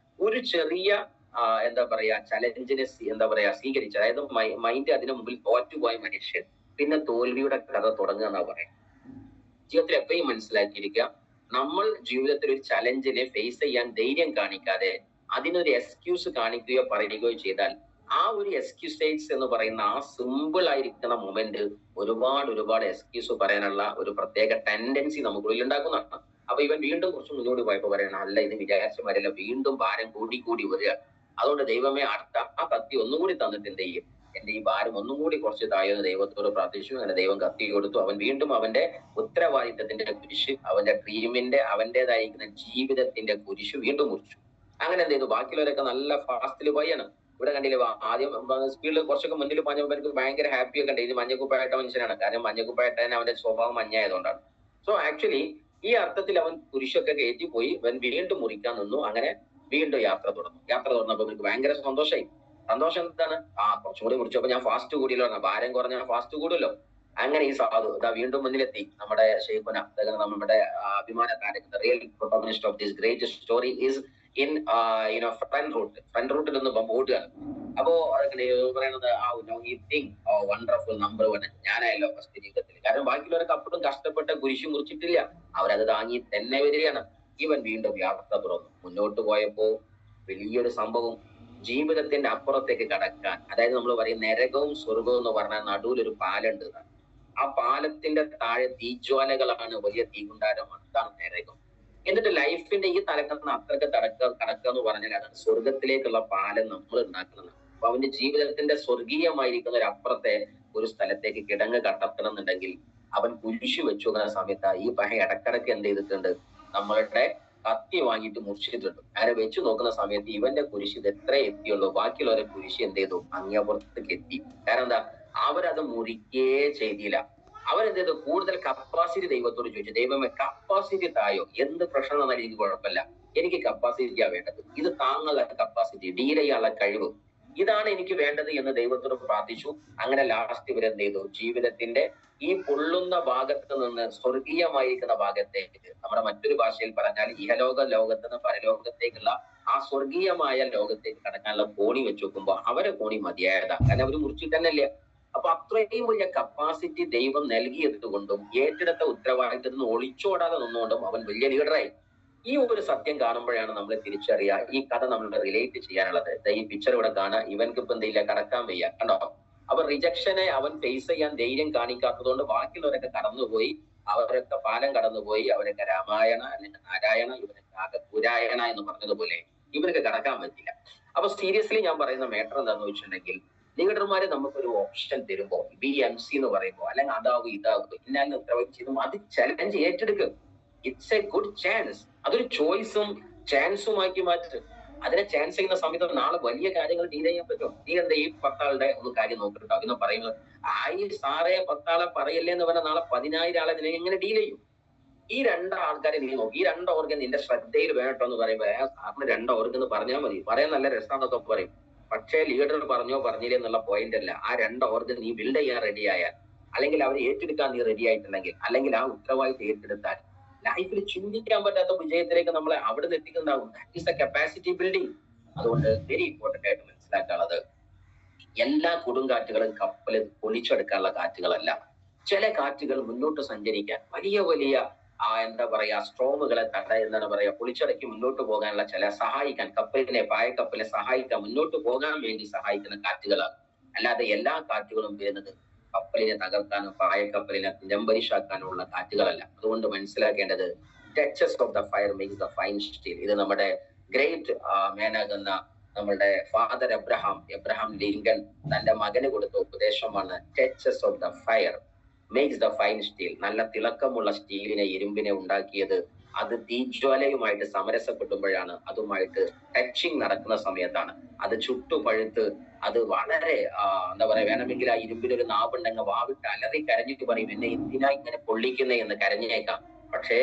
ഒരു ചെറിയ എന്താ പറയാ ചലഞ്ചിനെ സ്വീകരിച്ച, അതായത് മൈൻഡ് അതിന് മുമ്പിൽ തോറ്റുപോയ മനുഷ്യൻ പിന്നെ തോൽവിയുടെ കഥ തുടങ്ങുക എന്നാ പറയാം. ജീവിതത്തിൽ എപ്പോഴും മനസ്സിലാക്കിയിരിക്കുക, നമ്മൾ ജീവിതത്തിൽ ഒരു ചലഞ്ചിനെ ഫേസ് ചെയ്യാൻ ധൈര്യം കാണിക്കാതെ അതിനൊരു എക്സ്ക്യൂസ് കാണിക്കുകയോ പറയുകയോ ചെയ്താൽ ആ ഒരു എക്സ്ക്യൂസേറ്റ്സ് എന്ന് പറയുന്ന ആ സിമ്പിൾ ആയിരിക്കുന്ന മൊമെന്റ് ഒരുപാട് എക്സ്ക്യൂസ് പറയാനുള്ള ഒരു പ്രത്യേക ടെൻഡൻസി നമുക്കുള്ളിൽ ഉണ്ടാക്കുന്നതാണ്. അപ്പൊ ഇവൻ വീണ്ടും കുറച്ച് മുന്നോട്ട് പോയപ്പോ പറയണം, അല്ല ഇത് വിചാരിച്ച വരില്ല, വീണ്ടും ഭാരം കൂടി വരിക. അതുകൊണ്ട് ദൈവമേ അടുത്ത ആ കത്തി ഒന്നുകൂടി തന്നിട്ട് എന്ത് ചെയ്യും, എന്റെ ഈ ഭാരം ഒന്നും കൂടി കുറച്ച് താഴെന്ന് ദൈവത്തോട് പ്രാർത്ഥിച്ചു. അങ്ങനെ ദൈവം കത്തി കൊടുത്തു. അവൻ വീണ്ടും അവന്റെ ഉത്തരവാദിത്തത്തിന്റെ കുരിശ്, അവന്റെ ഡ്രീമിന്റെ അവന്റേതായിരിക്കുന്ന ജീവിതത്തിന്റെ കുരിശ് വീണ്ടും മുറിച്ചു. അങ്ങനെ എന്ത് ചെയ്തു? ബാക്കിയുള്ളവരൊക്കെ നല്ല ഫാസ്റ്റിൽ പോയാണ്. ഇവിടെ കണ്ടില്ലേ, ആദ്യം സ്പീഡിൽ കുറച്ചൊക്കെ മുന്നിൽ പറഞ്ഞപ്പോൾ എനിക്ക് ഭയങ്കര ഹാപ്പി ഒക്കെ ഉണ്ട്. ഇത് മഞ്ഞക്കുപ്പായിട്ട മനുഷ്യനാണ്, കാരണം മഞ്ഞക്കുപ്പായിട്ട അവന്റെ സ്വഭാവം മഞ്ഞായതുകൊണ്ടാണ്. സോ ആക്ച്വലി ഈ അർത്ഥത്തിൽ അവൻ കുരിശൊക്കെ കയറ്റിപ്പോയി. അവൻ വീണ്ടും മുറിക്കാൻ നിന്നു. അങ്ങനെ വീണ്ടും യാത്ര തുടർന്നപ്പോ എനിക്ക് ഭയങ്കര സന്തോഷമായി. സന്തോഷം എന്താണ്? കുറച്ചും കൂടി മുറിച്ചപ്പോ ഞാൻ ഫാസ്റ്റ് കൂടിയല്ലോ, ഭാരം കുറഞ്ഞ ഫാസ്റ്റ് കൂടുമല്ലോ. അങ്ങനെ ഈ സാധു ഇതാ വീണ്ടും മുന്നിലെത്തി. നമ്മുടെ ഷെയ്ഖുന, നമ്മുടെ അഭിമാന താരകൻ, real protagonist of this great story is in front റൂട്ടിൽ നിന്ന് ഓടുകയാണ്. അപ്പോ പറയുന്നത് വണ്ടർഫുൾ നമ്പർ 1 ഞാനായല്ലോ ഫസ്റ്റ് ജീവിതത്തിൽ. കാരണം ബാക്കിയുള്ളവരൊക്കെ അപ്പോഴും കഷ്ടപ്പെട്ട കുരിശു മുറിച്ചിട്ടില്ല, അവരത് താങ്ങി തന്നെ വരികയാണ്. ഇവൻ വീണ്ടും യാത്ര തുറന്നു. മുന്നോട്ട് പോയപ്പോ വലിയൊരു സംഭവം, ജീവിതത്തിന്റെ അപ്പുറത്തേക്ക് കടക്കാൻ, അതായത് നമ്മൾ പറയും നരകവും സ്വർഗവും എന്ന് പറഞ്ഞാൽ നടുവിലൊരു പാലുണ്ട്. ആ പാലത്തിന്റെ താഴെ തീജ്വാലകളാണ്, വലിയ തീകുണ്ടാരമാണ്. അതാണ് നരകം. എന്നിട്ട് ലൈഫിന്റെ ഈ തലക്കുന്ന അത്രയ്ക്ക് കടക്കുക എന്ന് പറഞ്ഞാൽ അതാണ് സ്വർഗത്തിലേക്കുള്ള പാലം നമ്മൾ ഉണ്ടാക്കുന്നത്. അപ്പൊ അവന്റെ ജീവിതത്തിന്റെ സ്വർഗീയമായിരിക്കുന്ന ഒരു അപ്പുറത്തെ ഒരു സ്ഥലത്തേക്ക് കിടങ്ങ് കടത്തണം എന്നുണ്ടെങ്കിൽ അവൻ കുരിശു വെച്ചു നോക്കുന്ന സമയത്ത് ഈ പഹ ഇടക്കിടക്ക് എന്ത് ചെയ്തിട്ടുണ്ട്, നമ്മളുടെ കത്തി വാങ്ങിയിട്ട് മുറിച്ചിട്ടുണ്ട്. അങ്ങനെ വെച്ചു നോക്കുന്ന സമയത്ത് ഇവന്റെ കുരിശ് ഇത് എത്ര എത്തിയുള്ളൂ, ബാക്കിയുള്ളവരെ കുരിശ് എന്ത് ചെയ്തു, അങ്ങേപ്പുറത്തേക്ക് എത്തി. കാരണം എന്താ, അവരത് മുറിക്കേ ചെയ്തില്ല. അവരെന്ത് ചെയ്തു, കൂടുതൽ കപ്പാസിറ്റി ദൈവത്തോട് ചോദിച്ചു, ദൈവമേ കപ്പാസിറ്റി തായോ, എന്ത് പ്രശ്നം വന്നാലും എനിക്ക് കുഴപ്പമില്ല, എനിക്ക് കപ്പാസിറ്റിയാ വേണ്ടത്, ഇത് താങ്ങുള്ള കപ്പാസിറ്റി, ഡീൽ ചെയ്യാനുള്ള കഴിവ്, ഇതാണ് എനിക്ക് വേണ്ടത് എന്ന് ദൈവത്തോട് പ്രാർത്ഥിച്ചു. അങ്ങനെ ലാസ്റ്റ് ഇവരെന്ത് ചെയ്തു? ജീവിതത്തിന്റെ ഈ പൊള്ളുന്ന ഭാഗത്ത് നിന്ന് സ്വർഗീയമായിരിക്കുന്ന ഭാഗത്തേക്ക്, നമ്മുടെ മറ്റൊരു ഭാഷയിൽ പറഞ്ഞാൽ ഇഹലോക ലോകത്ത് നിന്ന് പരലോകത്തേക്കുള്ള ആ സ്വർഗീയമായ ലോകത്തേക്ക് കടക്കാനുള്ള കോണി വെച്ച് നോക്കുമ്പോൾ അവരെ കോണി മതിയായതാ. കാരണം അവർ മുറിച്ചിട്ട് തന്നെ ഇല്ല. അപ്പൊ അത്രയും വലിയ കപ്പാസിറ്റി ദൈവം നൽകിയത് കൊണ്ടും ഏറ്റെടുത്ത ഉത്തരവാദിത്തത്തിൽ നിന്ന് ഒളിച്ചോടാതെ നിന്നുകൊണ്ടും അവൻ വലിയ ലീഡറായി. ഈ ഒരു സത്യം കാണുമ്പോഴാണ് നമ്മൾ തിരിച്ചറിയുക ഈ കഥ നമ്മൾ റിലേറ്റ് ചെയ്യാനുള്ളത്. ഈ പിക്ചർ ഇവിടെ കാണാം. ഇവൻക്ക് ഇപ്പൊ എന്തില്ല, കടക്കാൻ വയ്യ, കണ്ടോ? അപ്പൊ റിജക്ഷനെ അവൻ ഫേസ് ചെയ്യാൻ ധൈര്യം കാണിക്കാത്തതുകൊണ്ട് ബാക്കിയുള്ളവരൊക്കെ കടന്നുപോയി. അവരൊക്കെ പാലം കടന്നുപോയി. അവരൊക്കെ രാമായണ അല്ലെങ്കിൽ നാരായണ, ഇവരൊക്കെ പുരായണ എന്ന് പറഞ്ഞതുപോലെ ഇവർക്ക് കടക്കാൻ പറ്റില്ല. അപ്പൊ സീരിയസ്ലി ഞാൻ പറയുന്ന മാറ്റർ എന്താന്ന് വെച്ചിട്ടുണ്ടെങ്കിൽ, ലീഡർമാരെ നമുക്കൊരു ഓപ്ഷൻ തരുമ്പോ BMC എന്ന് പറയുമ്പോ അല്ലെങ്കിൽ അതാവും ഇതാവും ഇന്നാലും ഉത്തരവാദിത്വം ചെയ്തും അത് ചലഞ്ച് ഏറ്റെടുക്കും. It's A good chance. അതൊരു ചോയ്സും ചാൻസും ആക്കി മാറ്റും. അതിനെ ചാൻസ് ചെയ്യുന്ന സമയത്ത് നാളെ വലിയ കാര്യങ്ങൾ ഡീൽ ചെയ്യാൻ പറ്റും. നീ എന്താ ഈ 10 ആളുടെ ഒന്ന് കാര്യം നോക്കിട്ടോ എന്ന് പറയുന്നത്, സാറേ 10 ആളെ പറയല്ലേ എന്ന് പറഞ്ഞാൽ നാളെ 10,000 ആളെ നിന്നെ എങ്ങനെ ഡീൽ ചെയ്യും? ഈ 2 ആൾക്കാരെ നീ നോക്കി, ഈ 2 ഓർഗൻ നിന്റെ ശ്രദ്ധയിൽ വേണട്ടോ എന്ന് പറയുമ്പോ സാറിന് 2 ഓർഗൻ എന്ന് പറഞ്ഞാൽ മതി, പറയാൻ നല്ല രസമാണെന്നൊക്കെ പറയും. പക്ഷേ ലീഡർ പറഞ്ഞോ പറഞ്ഞില്ലേ എന്നുള്ള പോയിന്റ് അല്ല. ആ 2 ഓർഗൻ നീ ബിൽഡ് ചെയ്യാൻ റെഡി ആയാൽ, അല്ലെങ്കിൽ അവർ ഏറ്റെടുക്കാൻ നീ റെഡി ആയിട്ടുണ്ടെങ്കിൽ, അല്ലെങ്കിൽ ആ ഉത്തരവാദിത്തം ഏറ്റെടുത്താൽ ലൈഫിൽ ചിന്തിക്കാൻ പറ്റാത്ത വിജയത്തിലേക്ക് നമ്മളെ അവിടെ നിന്ന് എത്തിക്കുന്നുണ്ടാവും. That is a capacity building. അതുകൊണ്ട് വെരി ഇമ്പോർട്ടന്റ് ആയിട്ട് മനസ്സിലാക്കാനുള്ളത്, എല്ലാ കൊടുങ്കാറ്റുകളും കപ്പല് പൊളിച്ചെടുക്കാനുള്ള കാറ്റുകളല്ല. ചില കാറ്റുകൾ മുന്നോട്ട് സഞ്ചരിക്കാൻ വലിയ വലിയ എന്താ പറയാ സ്ട്രോമുകളെ എന്താണ് പറയാ പൊളിച്ചടക്കി മുന്നോട്ട് പോകാനുള്ള സഹായിക്കാൻ പായക്കപ്പലിനെ സഹായിക്കാൻ മുന്നോട്ട് പോകാൻ വേണ്ടി സഹായിക്കുന്ന കാറ്റുകളാണ്. അല്ലാതെ എല്ലാ കാറ്റുകളും വരുന്നത് കപ്പലിനെ തകർക്കാനോ പായക്കപ്പലിനെ നിലംപരിശാക്കാനുള്ള കാറ്റുകളല്ല. അതുകൊണ്ട് മനസ്സിലാക്കേണ്ടത് touches of the fire makes the fine steel. ഇത് നമ്മുടെ ഗ്രേറ്റ് മാനാകുന്ന നമ്മളുടെ ഫാദർ എബ്രഹാം ലിങ്കൺ തന്റെ മകന് കൊടുത്ത ഉപദേശമാണ്. Touches of the fire makes the fine steel. നല്ല തിളക്കമുള്ള സ്റ്റീലിനെ, ഇരുമ്പിനെ ഉണ്ടാക്കിയത് അത് തീജ്വാലയുമായിട്ട് സമരസപ്പെടുമ്പോഴാണ്, അതുമായിട്ട് ടച്ചിങ് നടക്കുന്ന സമയത്താണ്. അത് ചുട്ടുപഴുത്ത് അത് വളരെ എന്താ പറയാ, വേണമെങ്കിൽ ആ ഇരുമ്പിനൊരു നാവുണ്ടെങ്കിൽ വാവിട്ട് അലറി കരഞ്ഞിട്ട് പറയും, എന്നെ എന്തിനാ ഇങ്ങനെ പൊള്ളിക്കുന്നേ എന്ന് കരഞ്ഞേക്കാം. പക്ഷേ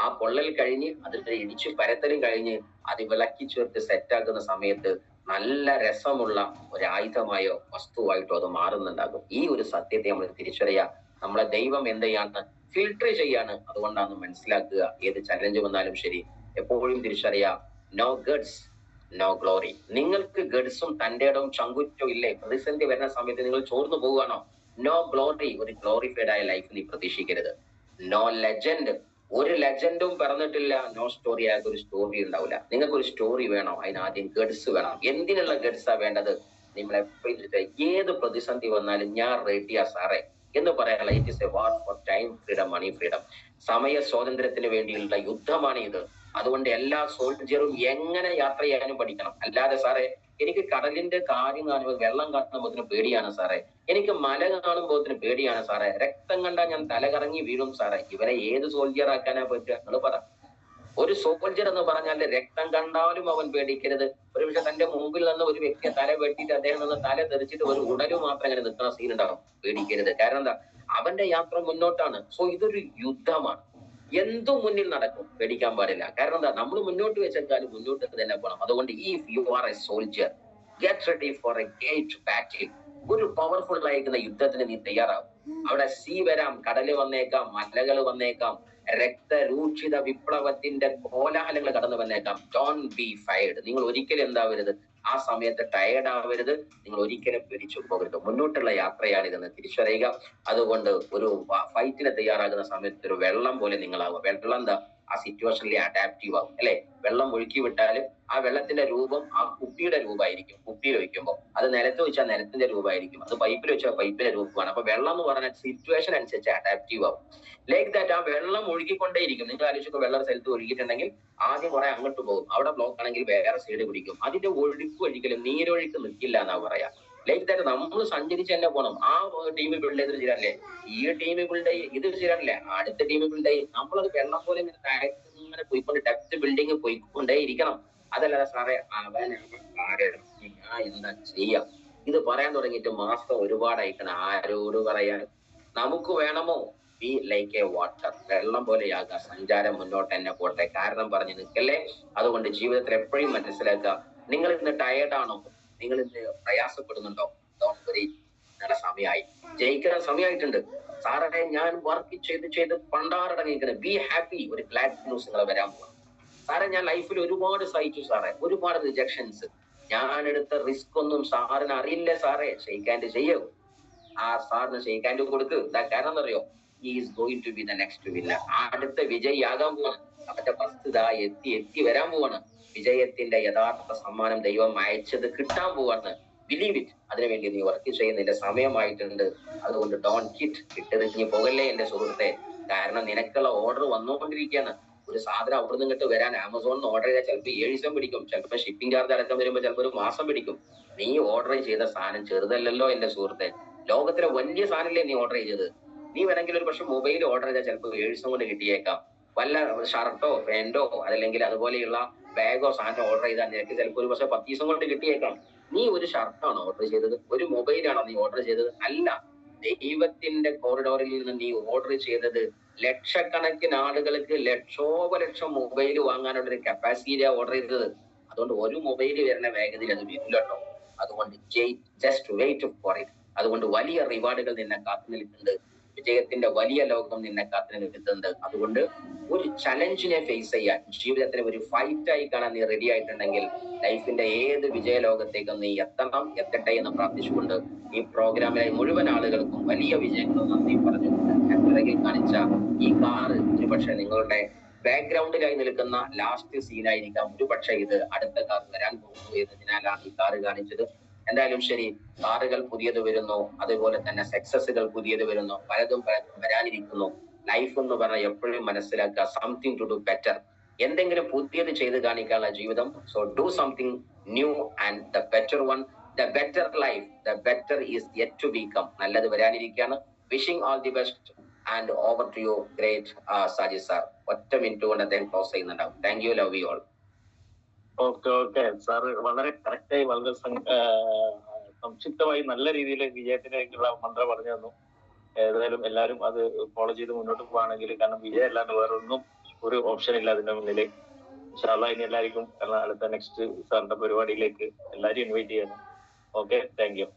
ആ പൊള്ളൽ കഴിഞ്ഞ് അതിന്റെ ഇടിച്ചു പരത്തലും കഴിഞ്ഞ് അത് വിളക്കി ചേർത്ത് സെറ്റാക്കുന്ന സമയത്ത് നല്ല രസമുള്ള ഒരു ആയുധമായോ വസ്തുവായിട്ടോ അത് മാറുന്നുണ്ടാകും. ഈ ഒരു സത്യത്തെ നമ്മൾ തിരിച്ചറിയാം. നമ്മളെ ദൈവം എന്ത് ചെയ്യാണ്? ഫിൽട്ടർ ചെയ്യാണ്. അതുകൊണ്ടാണ് മനസ്സിലാക്കുക, ഏത് ചലഞ്ച് വന്നാലും ശരി എപ്പോഴും തിരിച്ചറിയാം, നോ ഗഡ്സ് നോ ഗ്ലോറി. നിങ്ങൾക്ക് ഗഡ്സും തന്റെ ഇടവും ചങ്കുറ്റവും ഇല്ലേ? പ്രതിസന്ധി വരുന്ന സമയത്ത് നിങ്ങൾ ചോർന്നു പോവുകയാണോ? നോ ഗ്ലോറി, ഒരു ഗ്ലോറിഫൈഡ് ആയ ലൈഫ് നീ പ്രതീക്ഷിക്കരുത്. നോ ലെജൻഡ്, ഒരു ലെജൻഡും പറഞ്ഞിട്ടില്ല. നോ സ്റ്റോറി ആയ ഒരു സ്റ്റോറി ഉണ്ടാവില്ല. നിങ്ങൾക്ക് ഒരു സ്റ്റോറി വേണം, അതിനാദ്യം ഗഡ്സ് വേണം. എന്തിനുള്ള ഗഡ്സാ വേണ്ടത്? നിങ്ങൾ എപ്പോഴും ഏത് പ്രതിസന്ധി വന്നാലും ഞാൻ റെഡിയാ സാറേ എന്ന് പറയാനുള്ള, it is a war for time freedom, money freedom. സമയ സ്വാതന്ത്ര്യത്തിന് വേണ്ടിയുള്ള യുദ്ധമാണ് ഇത്. അതുകൊണ്ട് എല്ലാ സോൾജറും എങ്ങനെ യാത്ര ചെയ്യാനും പഠിക്കണം. അല്ലാതെ സാറേ എനിക്ക് കടലിന്റെ കാര്യം കാണുമ്പോൾ വെള്ളം കാണുമ്പോത്തിന് പേടിയാണ് സാറേ, എനിക്ക് മല കാണുമ്പോത്തിന് പേടിയാണ് സാറേ, രക്തം കണ്ടാൽ ഞാൻ തല കറങ്ങി വീഴും സാറേ. ഇവരെ ഏത് സോൾജർ ആക്കാനാ പറ്റുക? നിങ്ങൾ പറ. ഒരു സോൾജർ എന്ന് പറഞ്ഞാൽ രക്തം കണ്ടാലും അവൻ പേടിക്കരുത്. ഒരു പക്ഷെ തന്റെ മുമ്പിൽ നിന്ന് ഒരു വ്യക്തിയെ തല വെട്ടിയിട്ട് അദ്ദേഹം നിന്ന് തല തെറിച്ചിട്ട് ഒരു ഉടലും മാത്രം ഇങ്ങനെ നിൽക്കുന്ന സീൻ ഉണ്ടാവും. പേടിക്കരുത്. കാരണം എന്താ? അവന്റെ യാത്ര മുന്നോട്ടാണ്. സോ ഇതൊരു യുദ്ധമാണ്. എന്തും മുന്നിൽ നടക്കും, പേടിക്കാൻ പാടില്ല. കാരണം എന്താ? നമ്മൾ മുന്നോട്ട് വെച്ചാലും മുന്നോട്ട് തന്നെ പോകണം. അതുകൊണ്ട് if you are a soldier, get ready for a great battle. ഒരു പവർഫുൾ ആയിരിക്കുന്ന യുദ്ധത്തിന് നീ തയ്യാറാവും. അവിടെ സീ വരാം, കടല് വന്നേക്കാം, മലകൾ വന്നേക്കാം, രക്തരൂക്ഷിത വിപ്ലവത്തിന്റെ കോലാഹലങ്ങൾ കടന്നു വന്നേക്കാം. Don't be fired. നിങ്ങൾ ഒരിക്കലും എന്താവരുത്, ആ സമയത്ത് ടയർഡ് ആവരുത്. നിങ്ങൾ ഒരിക്കലും പിടിച്ചു പോകരുത്. മുന്നോട്ടുള്ള യാത്രയാണിതെന്ന് തിരിച്ചറിയുക. അതുകൊണ്ട് ഒരു ഫൈറ്റിന് തയ്യാറാകുന്ന സമയത്ത് ഒരു വെള്ളം പോലെ നിങ്ങളാവുക. വെള്ളം എന്താ? ആ സിറ്റുവേഷനിൽ അഡാപ്റ്റീവ് ആവും അല്ലെ? വെള്ളം ഒഴുക്കി വിട്ടാലും ആ വെള്ളത്തിന്റെ രൂപം ആ കുപ്പിയുടെ രൂപമായിരിക്കും. കുപ്പിയിൽ വെക്കുമ്പോൾ അത് നിലത്ത് വെച്ചാൽ നിലത്തിന്റെ രൂപമായിരിക്കും, അത് പൈപ്പിൽ വെച്ചാൽ പൈപ്പിന്റെ രൂപമാണ്. അപ്പൊ വെള്ളം എന്ന് പറഞ്ഞാൽ സിറ്റുവേഷൻ അനുസരിച്ച് അഡാപ്റ്റീവ് ആവും. ലൈക്ക് ദാറ്റ് ആ വെള്ളം ഒഴുകിക്കൊണ്ടേയിരിക്കും. നിങ്ങൾ ആലോചിച്ചൊക്കെ വെള്ളം സ്ഥലത്ത് ഒഴുകിയിട്ടുണ്ടെങ്കിൽ ആദ്യം കുറെ അങ്ങോട്ട് പോകും, അവിടെ ബ്ലോക്ക് ആണെങ്കിൽ വേറെ സൈഡ് പിടിക്കും. അതിന്റെ ഒഴുക്ക് ഒഴിക്കലും നീരൊഴുക്ക് നിൽക്കില്ല എന്നാ പറയാ. ലൈക്ക് ദാറ്റ് നമ്മൾ സഞ്ചരിച്ച് തന്നെ പോകണം. ആ ടീം ബിൽഡ് ചെയ്ത് ശരിയല്ലേ, ഈ ടീം ബിൽഡ് ഇത് ശരിയല്ലേ, അടുത്ത ടീം ബിൽഡ് ചെയ്യും. നമ്മളത് വെള്ളം പോലെ ഇങ്ങനെ പോയിക്കൊണ്ട് ഡെപ്ത് ബിൽഡിങ് പോയിക്കൊണ്ടേ ഇരിക്കണം. അതല്ലാതെ സാറേ എന്താ ചെയ്യാം, ഇത് പറയാൻ തുടങ്ങിയിട്ട് മാസം ഒരുപാടായിക്കണം. ആരോട് പറയാൻ? നമുക്ക് വേണമോ? ബി ലൈക്ക് എ വാട്ടർ, വെള്ളം പോലെയാകാം. സഞ്ചാരം മുന്നോട്ട് തന്നെ പോട്ടെ, കാരണം പറഞ്ഞ് നിൽക്കല്ലേ. അതുകൊണ്ട് ജീവിതത്തിൽ എപ്പോഴും മനസ്സിലാക്കുക, നിങ്ങൾ ഇന്ന് ടയേർഡാണോ? നിങ്ങൾ ഇന്ന് പ്രയാസപ്പെടുന്നുണ്ടോ? ഡോണ്ട് വറി, നിങ്ങളുടെ സമയമായി, ജയിക്കാൻ സമയമായിട്ടുണ്ട്. സാറേ ഞാൻ വർക്ക് ചെയ്ത് പണ്ടാറടങ്ങിയിരിക്കുന്നത്. Be happy. ഒരു ഗ്ലാഡ് ന്യൂസ് നിങ്ങൾ വരാൻ പോകണം. സാറേ ഞാൻ ലൈഫിൽ ഒരുപാട് സഹിച്ചു സാറേ, ഒരുപാട് റിജക്ഷൻസ്. ഞാൻ എടുത്ത റിസ്ക് ഒന്നും സാറിന് അറിയില്ല സാറേ. ഷെയ്ക്കാൻഡ് ചെയ്യൂ, ആ സാറിന് ഷെയ്ക്കാൻഡ് കൊടുക്ക്. കാരണം എന്നറിയോ, is going to be the next winner. അടുത്ത വിജയിയാകാൻ പോവാണ്. അവന്റെ ഫസ്റ്റ് ഇതാ എത്തി വരാൻ പോവാണ്. വിജയത്തിന്റെ യഥാർത്ഥ സമ്മാനം ദൈവം അയച്ചത് കിട്ടാൻ പോവാണ്. Believe it. അതിനുവേണ്ടി നീ വർക്ക് ചെയ്യുന്നതിന്റെ സമയമായിട്ടുണ്ട്. അതുകൊണ്ട് ഡോൺ ഇട്ടെറിഞ്ഞ് പോകല്ലേ എന്റെ സുഹൃത്തെ. കാരണം നിനക്കുള്ള ഓർഡർ വന്നുകൊണ്ടിരിക്കുകയാണ്. ഒരു സാധനം അവിടെ നിന്ന് ഇങ്ങോട്ട് വരാൻ ആമസോണിൽ ഓർഡർ ചെയ്താൽ ചിലപ്പോൾ 7 ദിവസം പിടിക്കും, ചിലപ്പോൾ ഷിപ്പിംഗ് ചാർജ് അടക്കം വരുമ്പോൾ ചിലപ്പോൾ 1 മാസം പിടിക്കും. നീ ഓർഡർ ചെയ്ത സാധനം ചെറുതല്ലല്ലോ എന്റെ സുഹൃത്തെ. ലോകത്തിലെ വലിയ സാധനമല്ലേ നീ ഓർഡർ ചെയ്തത്. നീ വേണമെങ്കിൽ ഒരു പക്ഷെ മൊബൈൽ ഓർഡർ ചെയ്താൽ ചിലപ്പോൾ 7 ദിവസം കൊണ്ട് കിട്ടിയേക്കാം. വല്ല ഷർട്ടോ പാന്റോ അതല്ലെങ്കിൽ അതുപോലെയുള്ള ബാഗോ സാധനം ഓർഡർ ചെയ്താൽ നിനക്ക് ചിലപ്പോൾ ഒരു പക്ഷെ 10 ദിവസം കൊണ്ട് കിട്ടിയേക്കാം. നീ ഒരു ഷർട്ടാണോ ഓർഡർ ചെയ്തത്? ഒരു മൊബൈലാണോ നീ ഓർഡർ ചെയ്തത്? അല്ല. ദൈവത്തിന്റെ കോറിഡോറിൽ നിന്ന് നീ ഓർഡർ ചെയ്തത് ലക്ഷക്കണക്കിന് ആളുകൾക്ക് ലക്ഷോപലക്ഷം മൊബൈൽ വാങ്ങാനുള്ള ഒരു കപ്പാസിറ്റിയാണ് ഓർഡർ ചെയ്തത്. അതുകൊണ്ട് ഒരു മൊബൈൽ വരുന്ന വേഗതയിൽ അത് വരില്ലട്ടോ. അതുകൊണ്ട് ജസ്റ്റ് വെയിറ്റ് ഫോർ ഇറ്റ്. അതുകൊണ്ട് വലിയ റിവാർഡുകൾ നിന്നെ കാത്തു നിൽക്കുന്നുണ്ട്. വിജയത്തിന്റെ വലിയ ലോകം നിന്നെ കാത്തു നിൽക്കുന്നുണ്ട്. അതുകൊണ്ട് ഒരു ചലഞ്ചിനെ ഫേസ് ചെയ്യാൻ, ജീവിതത്തിലെ ഒരു ഫൈറ്റായി കാണാൻ നീ റെഡി ആയിട്ടുണ്ടെങ്കിൽ ലൈഫിന്റെ ഏത് വിജയലോകത്തേക്കും നീ എത്തട്ടെ എന്ന് പ്രാർത്ഥിച്ചുകൊണ്ട് ഈ പ്രോഗ്രാമിലെ മുഴുവൻ ആളുകൾക്കും വലിയ വിജയങ്ങളും നന്ദി പറഞ്ഞുകൊണ്ട് ഞാൻ പിറകിൽ കാണിച്ച ഈ കാറ് ഒരു പക്ഷെ നിങ്ങളുടെ ബാക്ക്ഗ്രൗണ്ടിലായി നിൽക്കുന്ന ലാസ്റ്റ് സീനായിരിക്കാം. ഒരു പക്ഷെ ഇത് അടുത്ത കാർ വരാൻ പോകുന്നു എന്നതിനാലാണ് ഈ കാറ് കാണിച്ചത്. എന്തായാലും ശരി, കാറുകൾ പുതിയത് വരുന്നു, അതുപോലെ തന്നെ സക്സസുകൾ പുതിയത് വരുന്നു, പലതും വരാനിരിക്കുന്നു. ലൈഫ് എന്ന് പറഞ്ഞാൽ എപ്പോഴും മനസ്സിലാക്കുക, സംതിങ് ടു ഡു ബെറ്റർ. എന്തെങ്കിലും പുതിയത് ചെയ്ത് കാണിക്കാനുള്ള ജീവിതം. So do something new and the better one. The better life, the better is yet to become. നല്ലത് വരാനിരിക്കുകയാണ്. Wishing all the best and over to you great Sajid sir. 1 minute കൊണ്ട് അദ്ദേഹം ക്ലോസ് ചെയ്യുന്നുണ്ടാവും. Thank you, love you all. Okay sir വളരെ കറക്റ്റായി, വളരെ സംക്ഷിപ്തമായി നല്ല രീതിയിൽ വിജയത്തിലേക്കുള്ള മന്ത്രം പറഞ്ഞു തന്നു. ഏതായാലും എല്ലാവരും അത് ഫോളോ ചെയ്ത് മുന്നോട്ട് പോവാണെങ്കിൽ, കാരണം വിജയം അല്ലാണ്ട് വേറൊന്നും ഒരു ഓപ്ഷൻ ഇല്ല അതിന്റെ മുന്നിൽ. ഇൻഷാ അല്ലാഹ് ഇനി എല്ലാവർക്കും അടുത്ത നെക്സ്റ്റ് സാറിന്റെ പരിപാടിയിലേക്ക് എല്ലാവരും ഇൻവൈറ്റ് ചെയ്യണം. Okay, thank U.